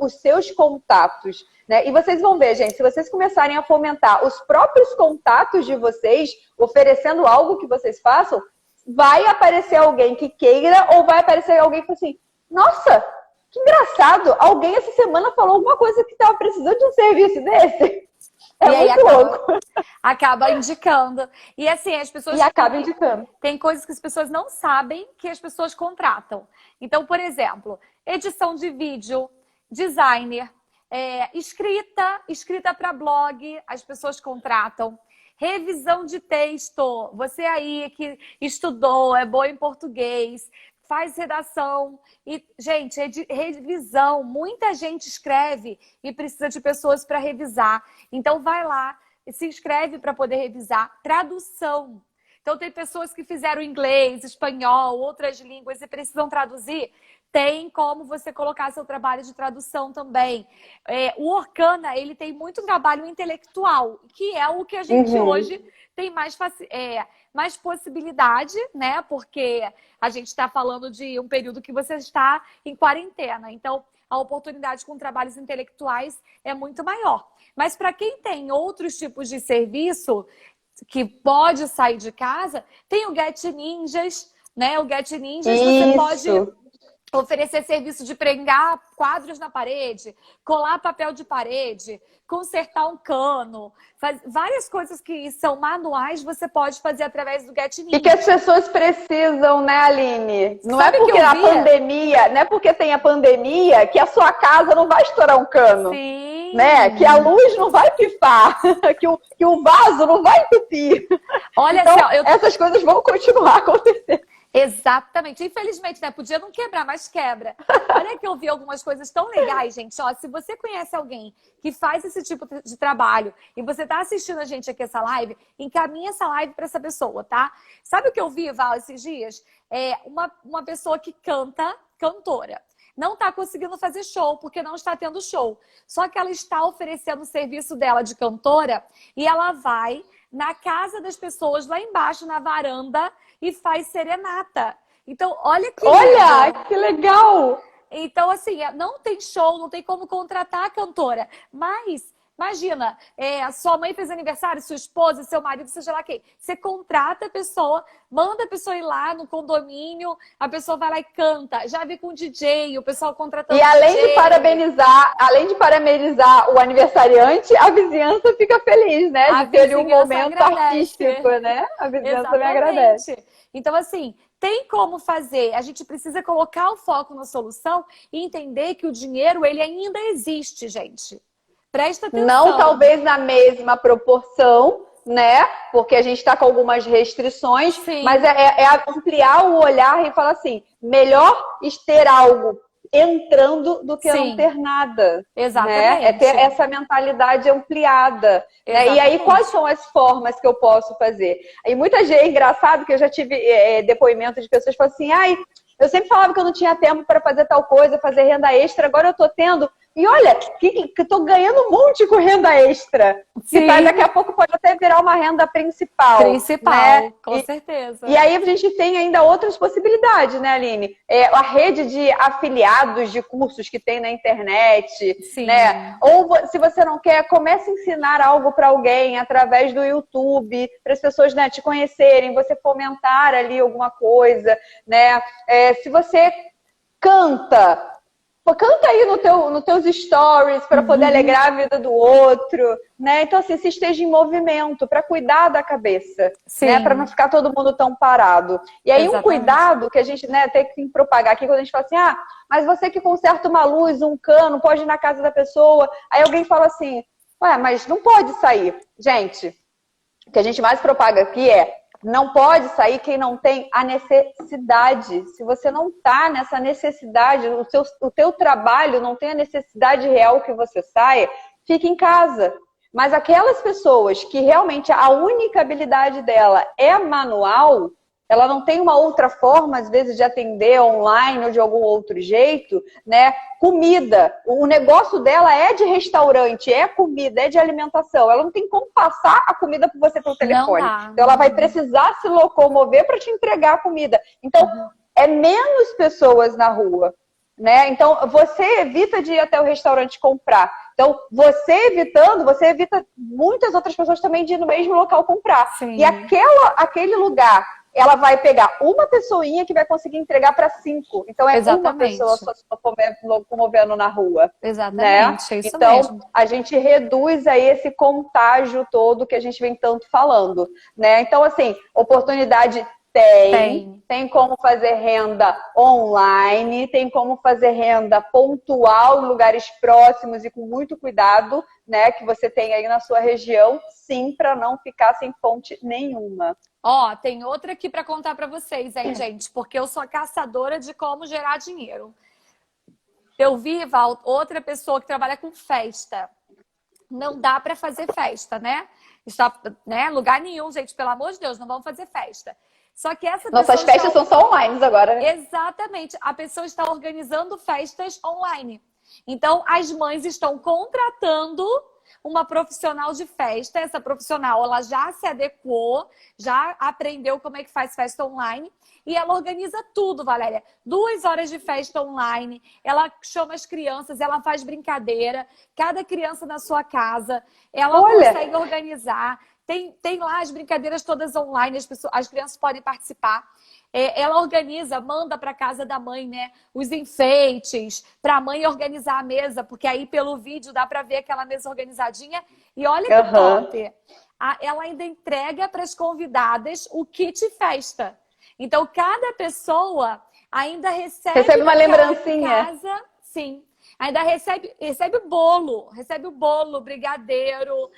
os seus contatos, né? E vocês vão ver, gente, se vocês começarem a fomentar os próprios contatos de vocês, oferecendo algo que vocês façam, vai aparecer alguém que queira ou vai aparecer alguém que fala assim, nossa, que engraçado, alguém essa semana falou alguma coisa que estava precisando de um serviço desse. É e muito louco. Acaba indicando. E assim, as pessoas... E acaba indicando. Tem coisas que as pessoas não sabem que as pessoas contratam. Então, por exemplo, edição de vídeo, designer, escrita para blog, as pessoas contratam. Revisão de texto. Você aí que estudou, é boa em português, faz redação. E, gente, revisão. Muita gente escreve e precisa de pessoas para revisar. Então, vai lá e se inscreve para poder revisar. Tradução. Então, tem pessoas que fizeram inglês, espanhol, outras línguas e precisam traduzir. Tem como você colocar seu trabalho de tradução também. O Orkana, ele tem muito trabalho intelectual, que é o que a gente hoje tem mais possibilidade, né? Porque a gente está falando de um período que você está em quarentena. Então, a oportunidade com trabalhos intelectuais é muito maior. Mas para quem tem outros tipos de serviço que pode sair de casa, tem o Get Ninjas, né? O Get Ninjas, você pode oferecer serviço de pregar quadros na parede, colar papel de parede, consertar um cano, várias coisas que são manuais você pode fazer através do Get Ninja. E que as pessoas precisam, né, Aline? Não Sabe é porque a pandemia, não é porque tem a pandemia que a sua casa não vai estourar um cano. Sim. Né? Que a luz não vai pifar, que o vaso não vai entupir. Olha então, só, essas coisas vão continuar acontecendo. Exatamente. Infelizmente, né? Podia não quebrar, mas quebra. Olha que eu vi algumas coisas tão legais, gente. Ó, se você conhece alguém que faz esse tipo de trabalho e você tá assistindo a gente aqui essa live, encaminha essa live para essa pessoa, tá? Sabe o que eu vi, Val, esses dias? Uma pessoa que cantora. Não está conseguindo fazer show, porque não está tendo show. Só que ela está oferecendo o serviço dela de cantora e ela vai na casa das pessoas, lá embaixo, na varanda, e faz serenata. Então, olha que legal! Que legal! Então, assim, não tem show, não tem como contratar a cantora. Mas, imagina, sua mãe fez aniversário, sua esposa, seu marido, seja lá quem. Você contrata a pessoa, manda a pessoa ir lá no condomínio, a pessoa vai lá e canta. Já vi com o DJ, o pessoal contratando E além DJ. de parabenizar o aniversariante, a vizinhança fica feliz, né? De ter ali um momento artístico, né? A vizinhança também agradece. Então, assim, tem como fazer. A gente precisa colocar o foco na solução e entender que o dinheiro, ele ainda existe, gente. Presta atenção. Não talvez na mesma proporção, né? Porque a gente está com algumas restrições, Sim. Mas é ampliar o olhar e falar assim, melhor ter algo entrando do que Sim. não ter nada. Exatamente. Né? É ter essa mentalidade ampliada. Né? E aí, quais são as formas que eu posso fazer? E muita gente, é engraçado que eu já tive depoimento de pessoas que falam assim, eu sempre falava que eu não tinha tempo para fazer tal coisa, fazer renda extra, agora eu estou tendo. E olha, que estou ganhando um monte com renda extra. Sim. Que daqui a pouco pode até virar uma renda principal. Né? Com certeza. E aí a gente tem ainda outras possibilidades, né, Aline? A rede de afiliados de cursos que tem na internet. Sim. Né? Ou se você não quer, comece a ensinar algo para alguém através do YouTube, para as pessoas, né, te conhecerem, você fomentar ali alguma coisa. Né? Se você canta, Pô, canta aí nos teus stories para poder alegrar a vida do outro, né? Então, assim, se esteja em movimento para cuidar da cabeça, né? Para não ficar todo mundo tão parado. E aí, um cuidado que a gente, né, tem que propagar aqui quando a gente fala assim, ah, mas você que conserta uma luz, um cano, pode ir na casa da pessoa. Aí alguém fala assim, ué, mas não pode sair. Gente, o que a gente mais propaga aqui é não pode sair quem não tem a necessidade. Se você não está nessa necessidade, o teu trabalho não tem a necessidade real que você saia, fique em casa. Mas aquelas pessoas que realmente a única habilidade dela é manual, ela não tem uma outra forma, às vezes, de atender online ou de algum outro jeito, né? Comida. O negócio dela é de restaurante, é comida, é de alimentação. Ela não tem como passar a comida para você pelo telefone. Então, ela vai precisar se locomover para te entregar a comida. Então, é menos pessoas na rua, né? Então, você evita de ir até o restaurante comprar. Então, você evita muitas outras pessoas também de ir no mesmo local comprar. Sim. E aquele lugar, ela vai pegar uma pessoinha que vai conseguir entregar para 5. Então, é uma pessoa só se locomovendo na rua. Exatamente, né? Isso então, mesmo. A gente reduz aí esse contágio todo que a gente vem tanto falando, né? Então, assim, oportunidade tem como fazer renda online, tem como fazer renda pontual em lugares próximos e com muito cuidado, né, que você tem aí na sua região, sim, para não ficar sem fonte nenhuma. Ó, tem outra aqui para contar para vocês, hein, gente, porque eu sou caçadora de como gerar dinheiro. Eu vi, Val, outra pessoa que trabalha com festa. Não dá para fazer festa, né? Está, né? Lugar nenhum, gente, pelo amor de Deus, não vamos fazer festa. Só que essa Nossas festas são só online agora, né? Exatamente. A pessoa está organizando festas online. Então, as mães estão contratando uma profissional de festa. Essa profissional, ela já se adequou, já aprendeu como é que faz festa online. E ela organiza tudo, Valéria. 2 horas de festa online. Ela chama as crianças, ela faz brincadeira. Cada criança na sua casa. Ela consegue organizar. Tem lá as brincadeiras todas online, as crianças podem participar. Ela organiza, manda para casa da mãe, né, os enfeites, para a mãe organizar a mesa, porque aí pelo vídeo dá para ver aquela mesa organizadinha. E olha que top! Ela ainda entrega para as convidadas o kit festa. Então, cada pessoa ainda recebe uma lembrancinha. Casa, sim. Ainda recebe o bolo, brigadeiro,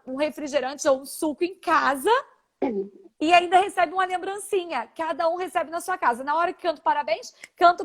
um refrigerante ou um suco em casa e ainda recebe uma lembrancinha. Cada um recebe na sua casa. Na hora que canto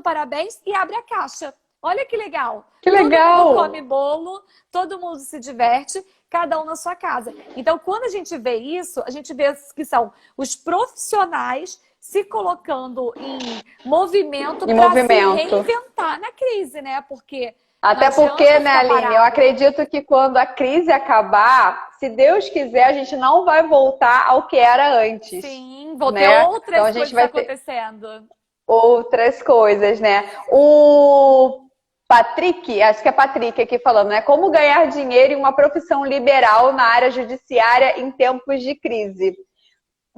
parabéns e abre a caixa. Olha que legal. Que legal! Todo mundo come bolo, todo mundo se diverte, cada um na sua casa. Então, quando a gente vê isso, a gente vê que são os profissionais se colocando em movimento para se reinventar na crise, né? Porque até porque, né, Aline, eu acredito que quando a crise acabar, se Deus quiser, a gente não vai voltar ao que era antes. Sim, vou ter outras coisas acontecendo. Outras coisas, né? O Patrick, acho que é Patrick aqui falando, né? Como ganhar dinheiro em uma profissão liberal na área judiciária em tempos de crise.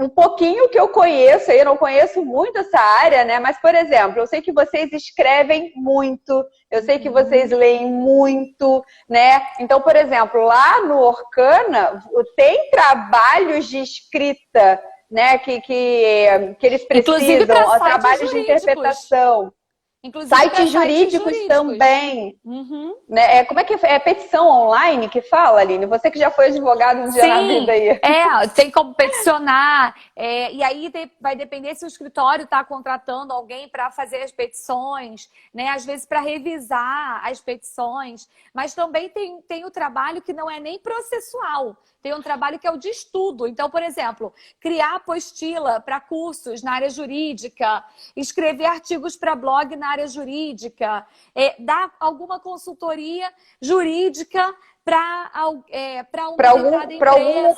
Um pouquinho que eu conheço, eu não conheço muito essa área, né? Mas, por exemplo, eu sei que vocês escrevem muito, eu sei que vocês leem muito, né? Então, por exemplo, lá no Orkana tem trabalhos de escrita, né? Que eles precisam, trabalhos de interpretação. Inclusive, sites jurídicos também. Né? Como é que é petição online que fala, Aline? Você que já foi advogado um dia na vida aí. Tem como peticionar. E aí vai depender se o escritório está contratando alguém para fazer as petições, né? Às vezes para revisar as petições. Mas também tem o trabalho que não é nem processual. Tem um trabalho que é o de estudo. Então, por exemplo, criar apostila para cursos na área jurídica, escrever artigos para blog na área jurídica, dar alguma consultoria jurídica para algum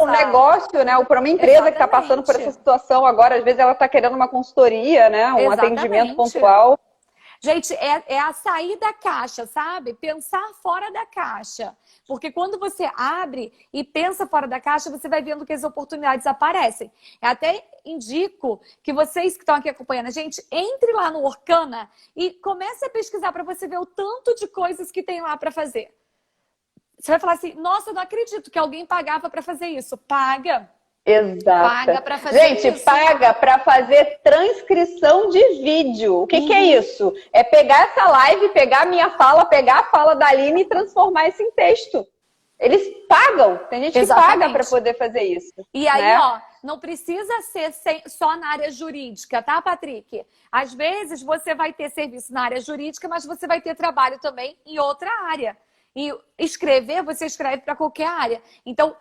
negócio, né? Ou para uma empresa que está passando por essa situação agora. Às vezes ela está querendo uma consultoria, né? Um atendimento pontual. Gente, é a sair da caixa, sabe? Pensar fora da caixa. Porque quando você abre e pensa fora da caixa, você vai vendo que as oportunidades aparecem. Eu até indico que vocês que estão aqui acompanhando a gente, entre lá no Orkana e comece a pesquisar para você ver o tanto de coisas que tem lá para fazer. Você vai falar assim, nossa, eu não acredito que alguém pagava para fazer isso. Paga. Exato. Paga para fazer Gente, isso. paga para fazer transcrição de vídeo. O que é isso? É pegar essa live, pegar a minha fala, pegar a fala da Aline e transformar isso em texto. Eles pagam. Tem gente que paga para poder fazer isso. E aí, né? ó, não precisa ser só na área jurídica, tá, Patrick? Às vezes você vai ter serviço na área jurídica, mas você vai ter trabalho também em outra área. E escrever, você escreve para qualquer área. Então,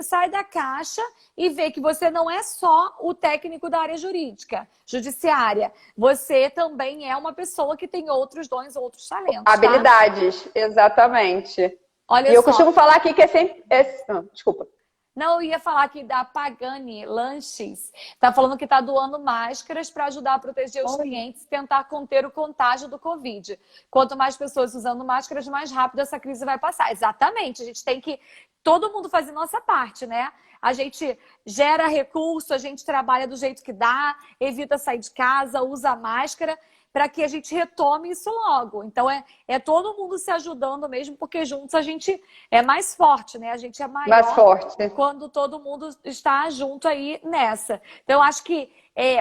sai da caixa e vê que você não é só o técnico da área jurídica, judiciária. Você também é uma pessoa que tem outros dons, outros talentos. Habilidades, tá? Exatamente. Olha e eu costumo falar aqui que é sempre... desculpa. Não, eu ia falar aqui da Pagani Lanches. Tá falando que tá doando máscaras para ajudar a proteger os clientes e tentar conter o contágio do Covid. Quanto mais pessoas usando máscaras, mais rápido essa crise vai passar. Exatamente. A gente tem que todo mundo fazer nossa parte, né? A gente gera recurso, a gente trabalha do jeito que dá, evita sair de casa, usa máscara, para que a gente retome isso logo. Então, é todo mundo se ajudando mesmo, porque juntos a gente é mais forte, né? A gente é maior mais forte quando todo mundo está junto aí nessa. Então, eu acho que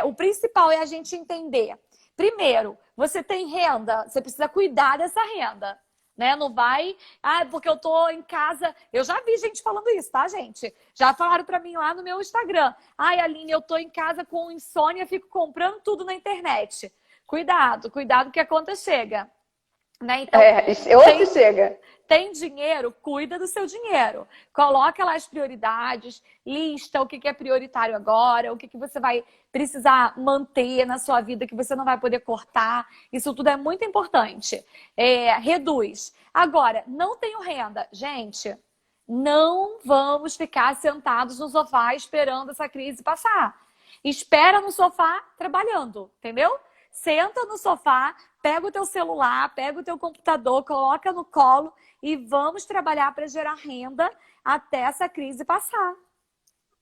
o principal é a gente entender. Primeiro, você tem renda, você precisa cuidar dessa renda. Né? Não vai, porque eu tô em casa. Eu já vi gente falando isso, tá, gente? Já falaram pra mim lá no meu Instagram. Ai, Aline, eu tô em casa com insônia, fico comprando tudo na internet. Cuidado que a conta chega. Né? Então, chega. Tem dinheiro, cuida do seu dinheiro. Coloca lá as prioridades, lista o que é prioritário agora, o que você vai precisar manter na sua vida, que você não vai poder cortar. Isso tudo é muito importante. Reduz. Agora, não tenho renda. Gente, não vamos ficar sentados no sofá esperando essa crise passar. Espera no sofá trabalhando, entendeu? Senta no sofá, pega o teu celular, pega o teu computador, coloca no colo e vamos trabalhar para gerar renda até essa crise passar.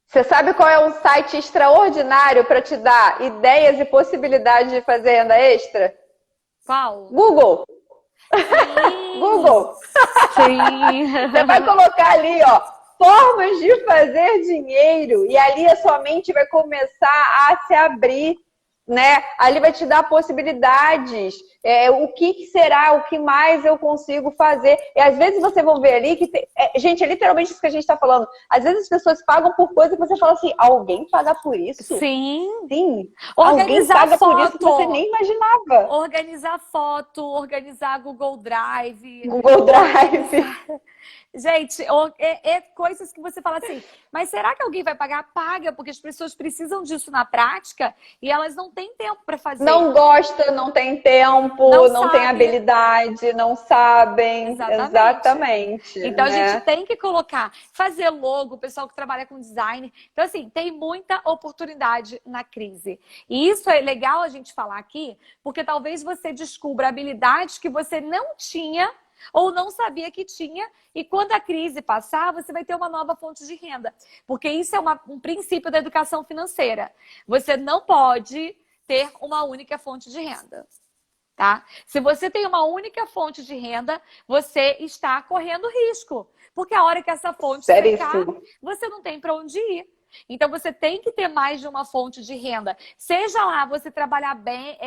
Você sabe qual é um site extraordinário para te dar ideias e possibilidades de fazer renda extra? Qual? Google. Sim. Google. Sim. Você vai colocar ali, ó, formas de fazer dinheiro e ali a sua mente vai começar a se abrir. Né? Ali vai te dar possibilidades, o que será, o que mais eu consigo fazer. E às vezes vocês vão ver ali que gente, é literalmente isso que a gente está falando. Às vezes as pessoas pagam por coisa que você fala assim, alguém paga por isso? Sim. Sim. Organizar alguém paga foto. Por isso que você nem imaginava. Organizar foto, organizar Google Drive. Google Drive. Gente, coisas que você fala assim, mas será que alguém vai pagar? Paga, porque as pessoas precisam disso na prática e elas não têm tempo para fazer. Não gosta, não tem tempo, não tem habilidade, não sabem. Exatamente. Então a gente tem que colocar, fazer logo, o pessoal que trabalha com design. Então assim, tem muita oportunidade na crise. E isso é legal a gente falar aqui, porque talvez você descubra habilidades que você não tinha ou não sabia que tinha, e quando a crise passar, você vai ter uma nova fonte de renda. Porque isso é um princípio da educação financeira. Você não pode ter uma única fonte de renda. Tá? Se você tem uma única fonte de renda, você está correndo risco. Porque a hora que essa fonte secar, você não tem para onde ir. Então, você tem que ter mais de uma fonte de renda. Seja lá você trabalhar bem,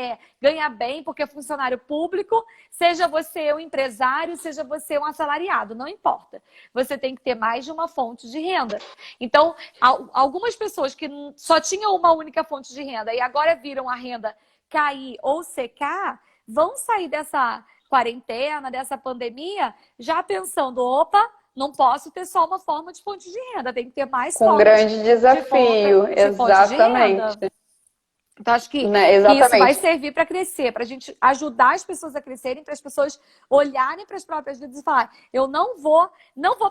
ganhar bem porque é funcionário público, seja você um empresário, seja você um assalariado, não importa. Você tem que ter mais de uma fonte de renda. Então, algumas pessoas que só tinham uma única fonte de renda e agora viram a renda cair ou secar, vão sair dessa quarentena, dessa pandemia, já pensando, opa, não posso ter só uma forma de fonte de renda, tem que ter mais formas. Com grande desafio, exatamente. Então, acho que Né? isso vai Exatamente. servir para crescer, para a gente ajudar as pessoas a crescerem, para as pessoas olharem para as próprias vidas e falar: eu não vou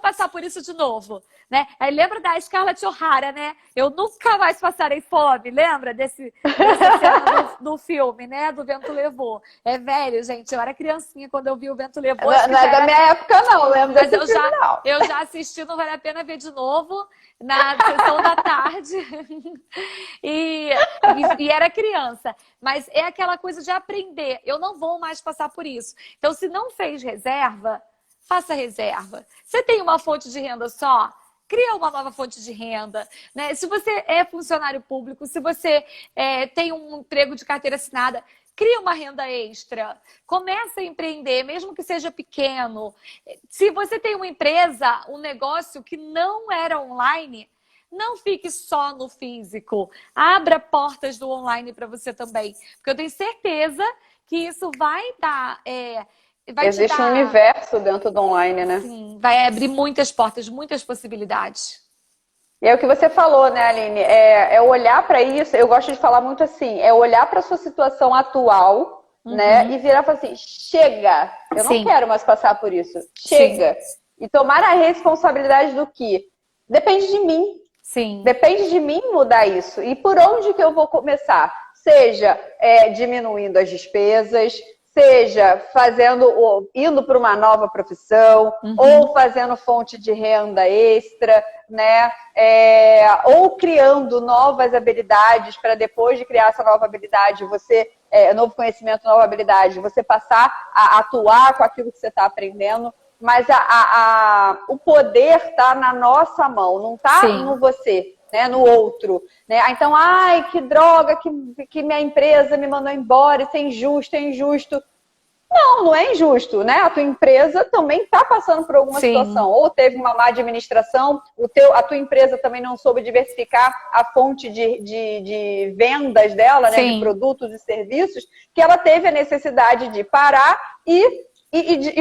passar por isso de novo, né? Aí lembra da Scarlett O'Hara, né? Eu nunca mais passarei fome. Lembra dessa cena do filme, né? Do Vento Levou. É velho, gente. Eu era criancinha quando eu vi o Vento Levou. Não é da minha época, não. Lembro Mas desse filme, não. eu já assisti, não vale a pena ver de novo, na sessão da tarde. E era criança. Mas é aquela coisa de aprender. Eu não vou mais passar por isso. Então, se não fez reserva, faça reserva. Você tem uma fonte de renda só? Cria uma nova fonte de renda, né? Se você é funcionário público, se você tem um emprego de carteira assinada, cria uma renda extra. Começa a empreender, mesmo que seja pequeno. Se você tem uma empresa, um negócio que não era online, não fique só no físico. Abra portas do online para você também. Porque eu tenho certeza que isso vai dar... Existe um universo dentro do online, né? Sim, vai abrir muitas portas, muitas possibilidades. E é o que você falou, né, Aline? É olhar para isso, eu gosto de falar muito assim, é olhar para a sua situação atual, né? E virar e falar assim, chega! Eu não quero mais passar por isso. Chega! Sim. E tomar a responsabilidade do que? Depende de mim. Sim. Depende de mim mudar isso. E por onde que eu vou começar? Seja diminuindo as despesas, seja indo para uma nova profissão, ou fazendo fonte de renda extra, né? Ou criando novas habilidades para depois de criar essa nova habilidade, novo conhecimento, nova habilidade, você passar a atuar com aquilo que você está aprendendo. Mas o poder está na nossa mão, não está no você, né, no outro. Né? Então, ai, que droga que minha empresa me mandou embora, isso é injusto, é injusto. Não é injusto, né? A tua empresa também está passando por alguma situação. Ou teve uma má administração, a tua empresa também não soube diversificar a fonte de vendas dela, né? De produtos e serviços, que ela teve a necessidade de parar e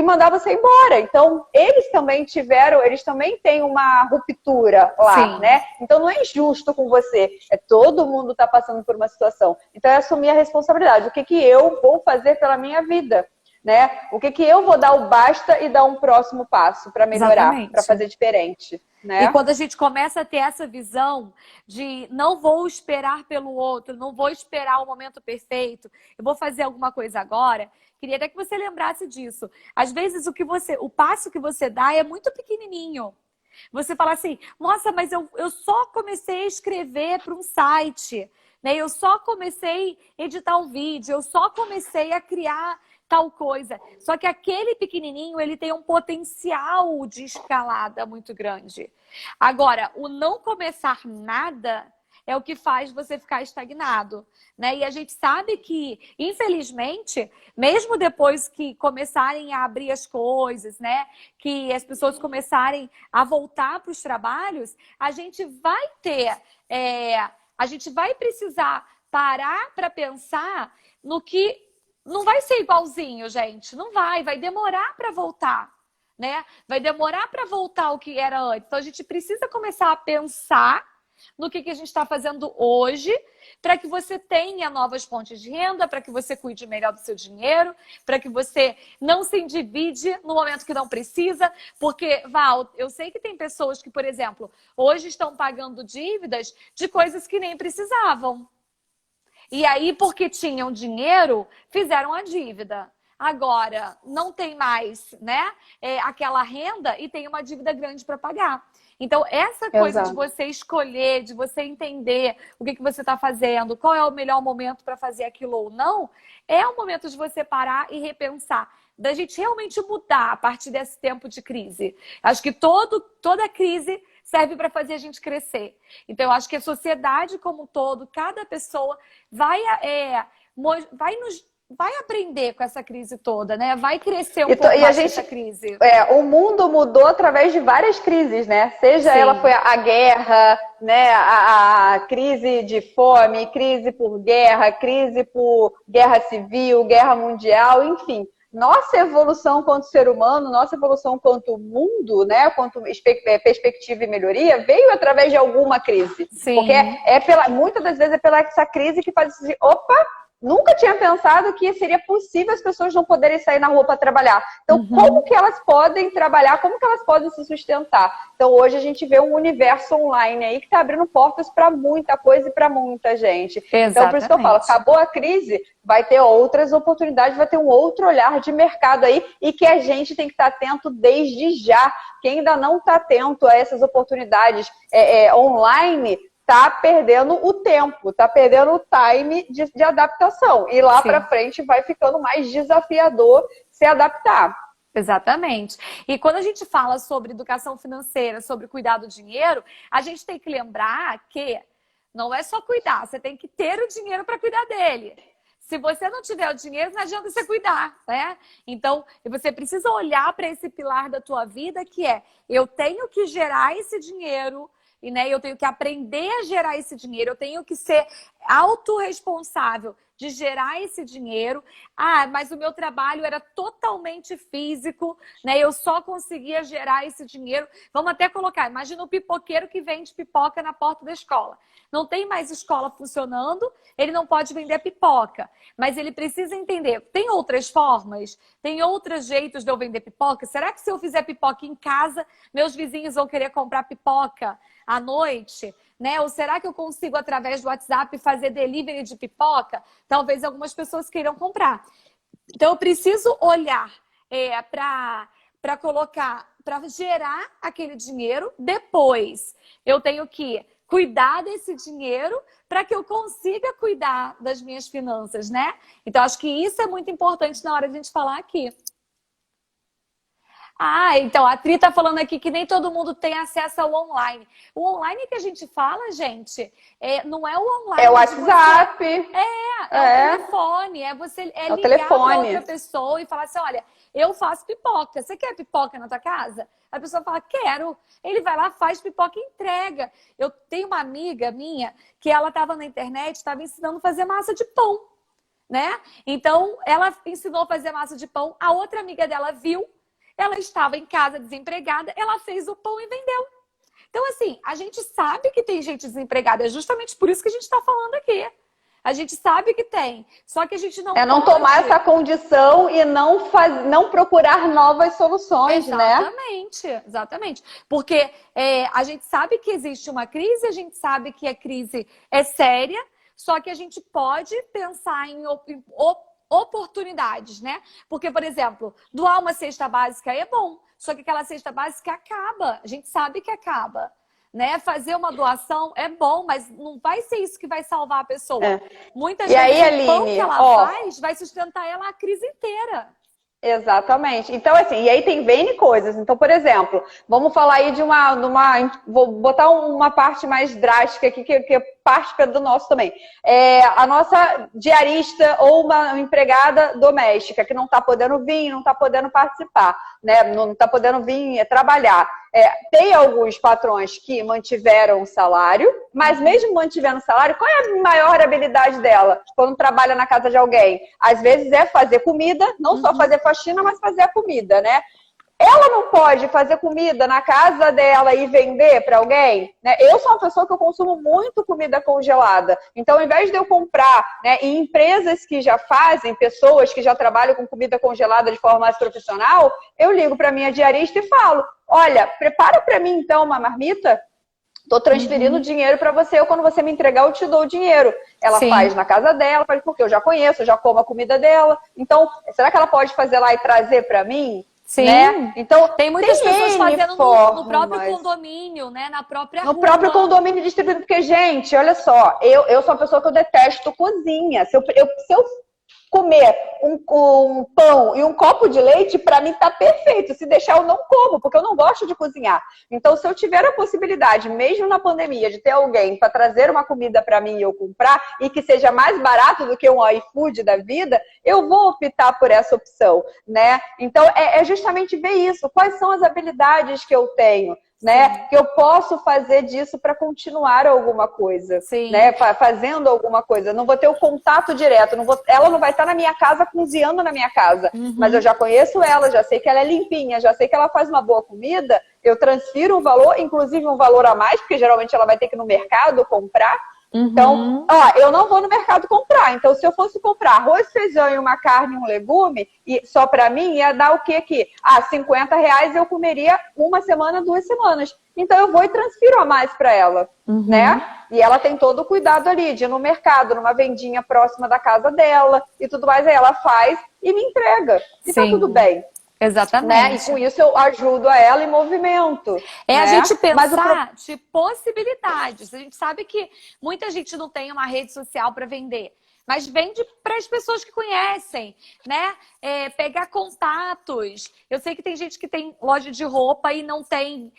mandar você embora. Então, eles também têm uma ruptura lá, né? Então, não é injusto com você. Todo mundo está passando por uma situação. Então, é assumir a responsabilidade. O que eu vou fazer pela minha vida? Né? O que eu vou dar o basta e dar um próximo passo para melhorar, para fazer diferente. Né? E quando a gente começa a ter essa visão de não vou esperar pelo outro, não vou esperar o momento perfeito, eu vou fazer alguma coisa agora, queria até que você lembrasse disso. Às vezes o passo que você dá é muito pequenininho. Você fala assim, nossa, mas eu só comecei a escrever para um site, né? Eu só comecei a editar um vídeo, eu só comecei a criar tal coisa. Só que aquele pequenininho, ele tem um potencial de escalada muito grande. Agora, o não começar nada é o que faz você ficar estagnado, né? E a gente sabe que, infelizmente, mesmo depois que começarem a abrir as coisas, né? Que as pessoas começarem a voltar para os trabalhos, a gente vai precisar parar para pensar no que não vai ser igualzinho, gente. Não vai demorar para voltar, né? Vai demorar para voltar ao que era antes. Então, a gente precisa começar a pensar no que a gente está fazendo hoje para que você tenha novas fontes de renda, para que você cuide melhor do seu dinheiro, para que você não se endivide no momento que não precisa. Porque, Val, eu sei que tem pessoas que, por exemplo, hoje estão pagando dívidas de coisas que nem precisavam. E aí, porque tinham dinheiro, fizeram a dívida. Agora, não tem mais, né, aquela renda e tem uma dívida grande para pagar. Então, essa coisa de você escolher, de você entender o que você está fazendo, qual é o melhor momento para fazer aquilo ou não, é o momento de você parar e repensar. Da gente realmente mudar a partir desse tempo de crise. Acho que toda crise serve para fazer a gente crescer. Então, eu acho que a sociedade como um todo, cada pessoa vai aprender com essa crise toda, né? Vai crescer um pouco mais essa crise. O mundo mudou através de várias crises, né? Seja ela foi a guerra, né? A crise de fome, crise por guerra civil, guerra mundial, enfim. nossa evolução quanto ser humano, nossa evolução quanto mundo, né, quanto perspectiva e melhoria, veio através de alguma crise. Sim. Porque muitas das vezes é pela essa crise que faz assim, opa, nunca tinha pensado que seria possível as pessoas não poderem sair na rua para trabalhar. Então, como que elas podem trabalhar? Como que elas podem se sustentar? Então, hoje a gente vê um universo online aí que está abrindo portas para muita coisa e para muita gente. Exatamente. Então, por isso que eu falo, acabou a crise, vai ter outras oportunidades, vai ter um outro olhar de mercado aí e que a gente tem que estar atento desde já. Quem ainda não está atento a essas oportunidades online, tá perdendo o tempo, tá perdendo o time de adaptação. E lá para frente vai ficando mais desafiador se adaptar. Exatamente. E quando a gente fala sobre educação financeira, sobre cuidar do dinheiro, a gente tem que lembrar que não é só cuidar, você tem que ter o dinheiro para cuidar dele. Se você não tiver o dinheiro, não adianta você cuidar, né? Então, você precisa olhar para esse pilar da tua vida que é, eu tenho que gerar esse dinheiro, e, né, eu tenho que aprender a gerar esse dinheiro, eu tenho que ser autorresponsável de gerar esse dinheiro. Ah, mas o meu trabalho era totalmente físico, né? Eu só conseguia gerar esse dinheiro. Vamos até colocar, imagina o pipoqueiro que vende pipoca na porta da escola. Não tem mais escola funcionando, ele não pode vender pipoca. Mas ele precisa entender, tem outras formas? Tem outros jeitos de eu vender pipoca? Será que se eu fizer pipoca em casa, meus vizinhos vão querer comprar pipoca à noite? Né? Ou será que eu consigo, através do WhatsApp, fazer delivery de pipoca? Talvez algumas pessoas queiram comprar. Então, eu preciso olhar para colocar, para gerar aquele dinheiro. Depois, eu tenho que cuidar desse dinheiro para que eu consiga cuidar das minhas finanças, né? Então, acho que isso é muito importante na hora de a gente falar aqui. Ah, então a Tri está falando aqui que nem todo mundo tem acesso ao online. O online que a gente fala, gente, não é o online. É o WhatsApp. É o telefone. Você ligar para outra pessoa e falar assim, olha, eu faço pipoca. Você quer pipoca na tua casa? A pessoa fala, quero. Ele vai lá, faz pipoca e entrega. Eu tenho uma amiga minha que ela estava na internet, estava ensinando a fazer massa de pão, né? Então, ela ensinou a fazer massa de pão. A outra amiga dela viu. Ela estava em casa desempregada, ela fez o pão e vendeu. Então, assim, a gente sabe que tem gente desempregada. É justamente por isso que a gente está falando aqui. A gente sabe que tem. Só que a gente não não pode... tomar essa condição e não procurar novas soluções, exatamente, né? Exatamente. Porque a gente sabe que existe uma crise, a gente sabe que a crise é séria, só que a gente pode pensar em oportunidades, né? Porque, por exemplo, doar uma cesta básica é bom, só que aquela cesta básica acaba, a gente sabe que acaba, né? Fazer uma doação é bom, mas não vai ser isso que vai salvar a pessoa. Muitas vezes aí, o pão que ela faz vai sustentar ela a crise inteira. Exatamente. Então, assim, e aí tem N coisas. Então, por exemplo, vamos falar aí de vou botar uma parte mais drástica aqui, que é parte do nosso também. A nossa diarista ou uma empregada doméstica que não está podendo vir, não está podendo participar, né? Não está podendo vir trabalhar. Tem alguns patrões que mantiveram o salário, mas mesmo mantivendo o salário, qual é a maior habilidade dela quando trabalha na casa de alguém? Às vezes é fazer comida, não só fazer faxina, mas fazer a comida, né? Ela não pode fazer comida na casa dela e vender para alguém, né? Eu sou uma pessoa que eu consumo muito comida congelada. Então, ao invés de eu comprar, né, em empresas que já fazem, pessoas que já trabalham com comida congelada de forma mais profissional, eu ligo para minha diarista e falo, olha, prepara para mim então uma marmita. Estou transferindo dinheiro para você, ou quando você me entregar, eu te dou o dinheiro. Ela faz na casa dela, faz porque eu já conheço, eu já como a comida dela. Então, será que ela pode fazer lá e trazer para mim? Sim. Né? Então, tem muitas pessoas fazendo no próprio condomínio, né? Na própria rua. No próprio condomínio distribuído. Porque, gente, olha só, eu sou uma pessoa que eu detesto cozinha. Se eu comer um pão e um copo de leite, para mim tá perfeito. Se deixar, eu não como, porque eu não gosto de cozinhar. Então, se eu tiver a possibilidade, mesmo na pandemia, de ter alguém para trazer uma comida para mim e eu comprar, e que seja mais barato do que um iFood da vida, eu vou optar por essa opção, né? Então, é justamente ver isso. Quais são as habilidades que eu tenho? né? Que eu posso fazer disso para continuar alguma coisa, Sim. né? Fazendo alguma coisa. Não vou ter o contato direto, ela não vai estar na minha casa cozinhando na minha casa, mas eu já conheço ela, já sei que ela é limpinha, já sei que ela faz uma boa comida, eu transfiro um valor, inclusive um valor a mais, porque geralmente ela vai ter que ir no mercado comprar. Então, eu não vou no mercado comprar. Então, se eu fosse comprar arroz, feijão e uma carne e um legume, e só para mim, ia dar o quê aqui? R$50 eu comeria uma semana, 2 semanas. Então, eu vou e transfiro a mais para ela, né? E ela tem todo o cuidado ali de ir no mercado, numa vendinha próxima da casa dela e tudo mais. Aí ela faz e me entrega. E tá tudo bem. Exatamente. Né? E com isso eu ajudo a ela em movimento. É, né? A gente pensar Mas de possibilidades. A gente sabe que muita gente não tem uma rede social para vender, mas vende para as pessoas que conhecem, né? Pegar contatos. Eu sei que tem gente que tem loja de roupa e não tem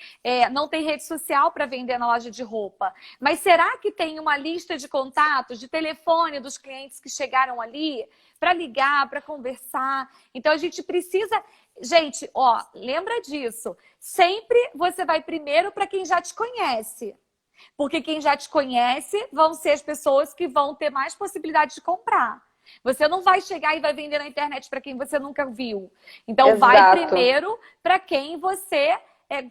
rede social para vender na loja de roupa. Mas será que tem uma lista de contatos, de telefone dos clientes que chegaram ali para ligar, para conversar? Então a gente precisa... Gente, ó, lembra disso. Sempre você vai primeiro para quem já te conhece. Porque quem já te conhece vão ser as pessoas que vão ter mais possibilidade de comprar. Você não vai chegar e vai vender na internet para quem você nunca viu. Então, Exato. Vai primeiro para quem você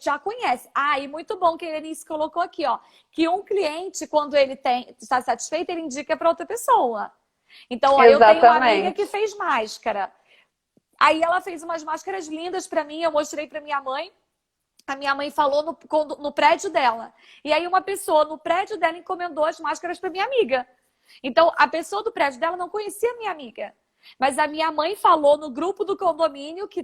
já conhece. E muito bom que a Elenice colocou aqui, ó, que um cliente, quando ele está satisfeito, ele indica para outra pessoa. Então, ó, eu tenho uma amiga que fez máscara. Aí ela fez umas máscaras lindas para mim, eu mostrei para minha mãe. A minha mãe falou no prédio dela. E aí uma pessoa no prédio dela encomendou as máscaras para minha amiga. Então, a pessoa do prédio dela não conhecia a minha amiga. Mas a minha mãe falou no grupo do condomínio que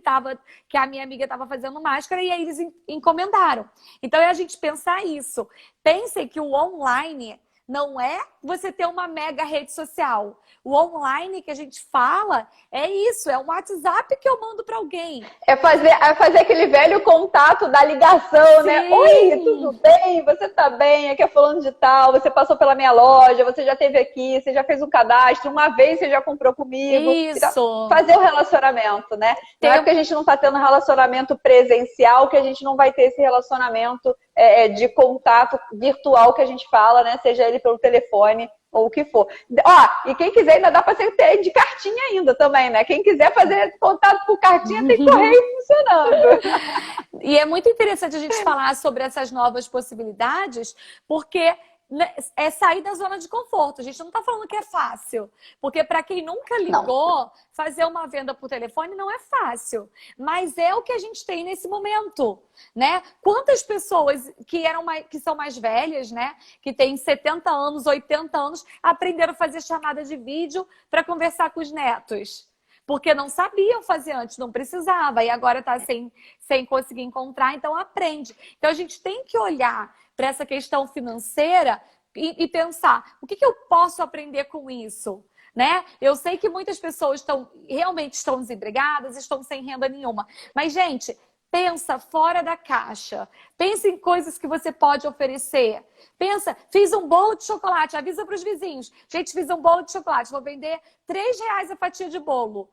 a minha amiga estava fazendo máscara e aí eles encomendaram. Então, é a gente pensar isso. Pensem que o online não é você ter uma mega rede social. O online que a gente fala é isso, é um WhatsApp que eu mando para alguém. É fazer aquele velho contato da ligação, Sim. Né? Oi, tudo bem? Você tá bem? Aqui é fulano de tal, você passou pela minha loja, você já esteve aqui, você já fez um cadastro, uma vez você já comprou comigo. Isso. Fazer o relacionamento, né? Não é porque a gente não tá tendo relacionamento presencial que a gente não vai ter esse relacionamento de contato virtual que a gente fala, né? Seja ele pelo telefone ou o que for. E quem quiser ainda dá para ter de cartinha ainda também, né? Quem quiser fazer contato por cartinha tem correio funcionando. E é muito interessante a gente falar sobre essas novas possibilidades, porque é sair da zona de conforto. A gente não está falando que é fácil. Porque para quem nunca ligou, fazer uma venda por telefone não é fácil. Mas é o que a gente tem nesse momento, né? Quantas pessoas que são mais velhas, né? Que têm 70 anos, 80 anos, aprenderam a fazer chamada de vídeo para conversar com os netos? Porque não sabiam fazer antes, não precisava. E agora está sem conseguir encontrar, então aprende. Então a gente tem que olhar para essa questão financeira e pensar, o que eu posso aprender com isso? Né? Eu sei que muitas pessoas realmente estão desempregadas, estão sem renda nenhuma. Mas, gente, pensa fora da caixa. Pensa em coisas que você pode oferecer. Pensa, fiz um bolo de chocolate, avisa para os vizinhos. Gente, fiz um bolo de chocolate, vou vender R$3 a fatia de bolo.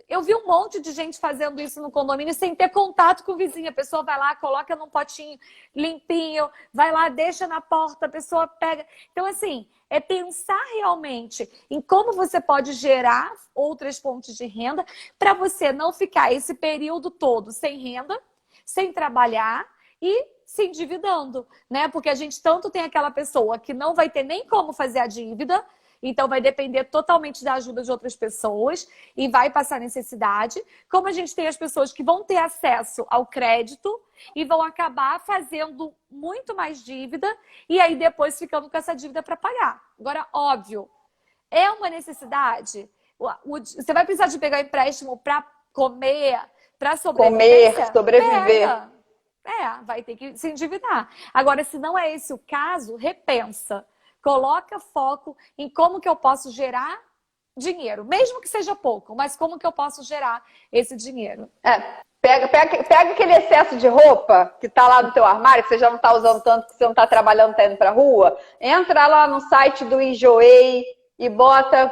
Eu vi um monte de gente fazendo isso no condomínio sem ter contato com o vizinho. A pessoa vai lá, coloca num potinho limpinho, vai lá, deixa na porta, a pessoa pega. Então, assim, é pensar realmente em como você pode gerar outras fontes de renda para você não ficar esse período todo sem renda, sem trabalhar e se endividando, né? Porque a gente tanto tem aquela pessoa que não vai ter nem como fazer a dívida, então vai depender totalmente da ajuda de outras pessoas e vai passar necessidade. Como a gente tem as pessoas que vão ter acesso ao crédito e vão acabar fazendo muito mais dívida e aí depois ficando com essa dívida para pagar. Agora, óbvio, é uma necessidade. Você vai precisar de pegar empréstimo para comer, para sobreviver. Comer, sobreviver. Vai ter que se endividar. Agora, se não é esse o caso, repensa. Coloca foco em como que eu posso gerar dinheiro. Mesmo que seja pouco, mas como que eu posso gerar esse dinheiro. Pega aquele excesso de roupa que tá lá no teu armário, que você já não tá usando tanto, que você não tá trabalhando, tá indo pra rua. Entra lá no site do Enjoei e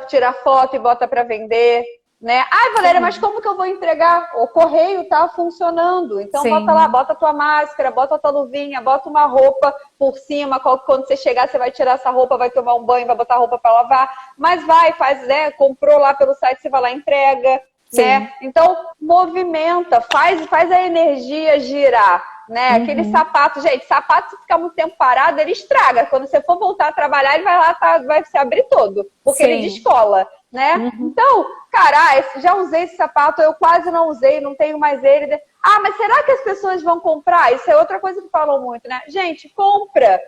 tira foto e bota pra vender. né? Ai, Valéria, Sim. mas como que eu vou entregar? O correio tá funcionando. Então Sim. bota lá, bota a tua máscara, bota a tua luvinha, bota uma roupa por cima. Quando você chegar, você vai tirar essa roupa, vai tomar um banho, vai botar a roupa para lavar. Mas vai, faz, né? Comprou lá pelo site, você vai lá, entrega, Sim. né? Então movimenta, faz a energia girar. Né? Aquele sapato, gente, sapato, se ficar muito tempo parado, ele estraga. Quando você for voltar a trabalhar, ele vai lá, vai se abrir todo, porque ele descola, né? Então, cara, já usei esse sapato, eu quase não usei, não tenho mais ele. Ah, mas será que as pessoas vão comprar? Isso é outra coisa que falam muito, né? Gente, compra,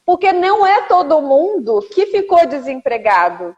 porque não é todo mundo que ficou desempregado.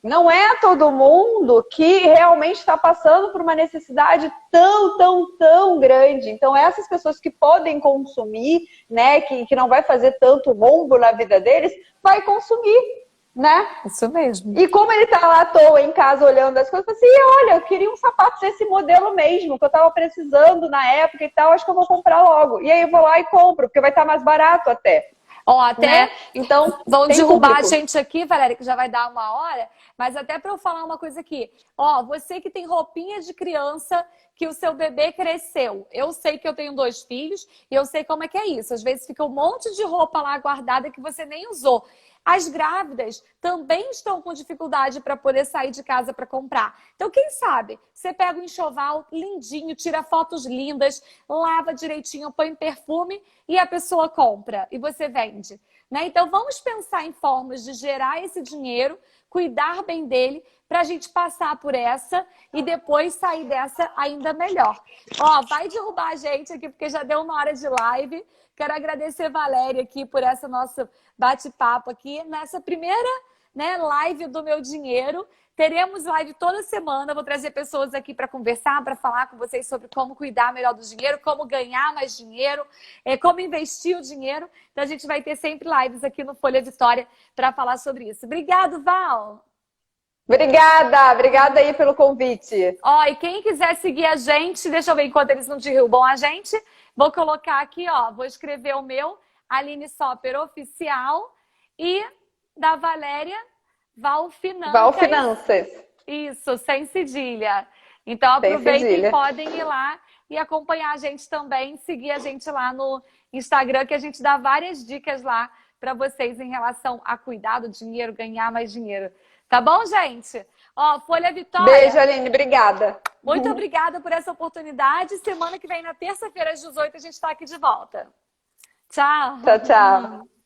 Não é todo mundo que realmente está passando por uma necessidade tão grande. Então, essas pessoas que podem consumir, né, que não vai fazer tanto rombo na vida deles, vai consumir, né? Isso mesmo. E como ele tá lá à toa em casa olhando as coisas, eu falei assim, olha, eu queria um sapato desse modelo mesmo, que eu tava precisando na época e tal, acho que eu vou comprar logo. E aí eu vou lá e compro, porque vai estar mais barato até. Ó, até né? Então, vão derrubar público. a gente aqui, Valéria, que já vai dar uma hora, mas até para eu falar uma coisa aqui. Ó, você que tem roupinha de criança que o seu bebê cresceu. Eu sei que eu tenho 2 filhos e eu sei como é que é isso. Às vezes fica um monte de roupa lá guardada que você nem usou. As grávidas também estão com dificuldade para poder sair de casa para comprar. Então, quem sabe, você pega um enxoval lindinho, tira fotos lindas, lava direitinho, põe perfume e a pessoa compra e você vende. Né? Então, vamos pensar em formas de gerar esse dinheiro, cuidar bem dele, para a gente passar por essa e depois sair dessa ainda melhor. Ó, vai derrubar a gente aqui, porque já deu 1 hora de live. Quero agradecer, Valéria, aqui por essa nossa bate-papo aqui, nessa primeira, né, live do Meu Dinheiro. Teremos live toda semana, vou trazer pessoas aqui para conversar, para falar com vocês sobre como cuidar melhor do dinheiro, como ganhar mais dinheiro, como investir o dinheiro. Então a gente vai ter sempre lives aqui no Folha Vitória para falar sobre isso. Obrigado, Val! Obrigada aí pelo convite. Ó, e quem quiser seguir a gente, deixa eu ver enquanto eles não derrubam a gente, vou colocar aqui, ó, vou escrever o meu, Aline Sopper Oficial, e da Valéria, Val Finanças. Val Finanças. Isso, sem cedilha. Então aproveitem e podem ir lá e acompanhar a gente também, seguir a gente lá no Instagram, que a gente dá várias dicas lá para vocês em relação a cuidar do dinheiro, ganhar mais dinheiro. Tá bom, gente? Ó, Folha Vitória. Beijo, Aline. Obrigada. Muito obrigada por essa oportunidade. Semana que vem, na terça-feira, às 18h, a gente está aqui de volta. Tchau. Tchau, tchau.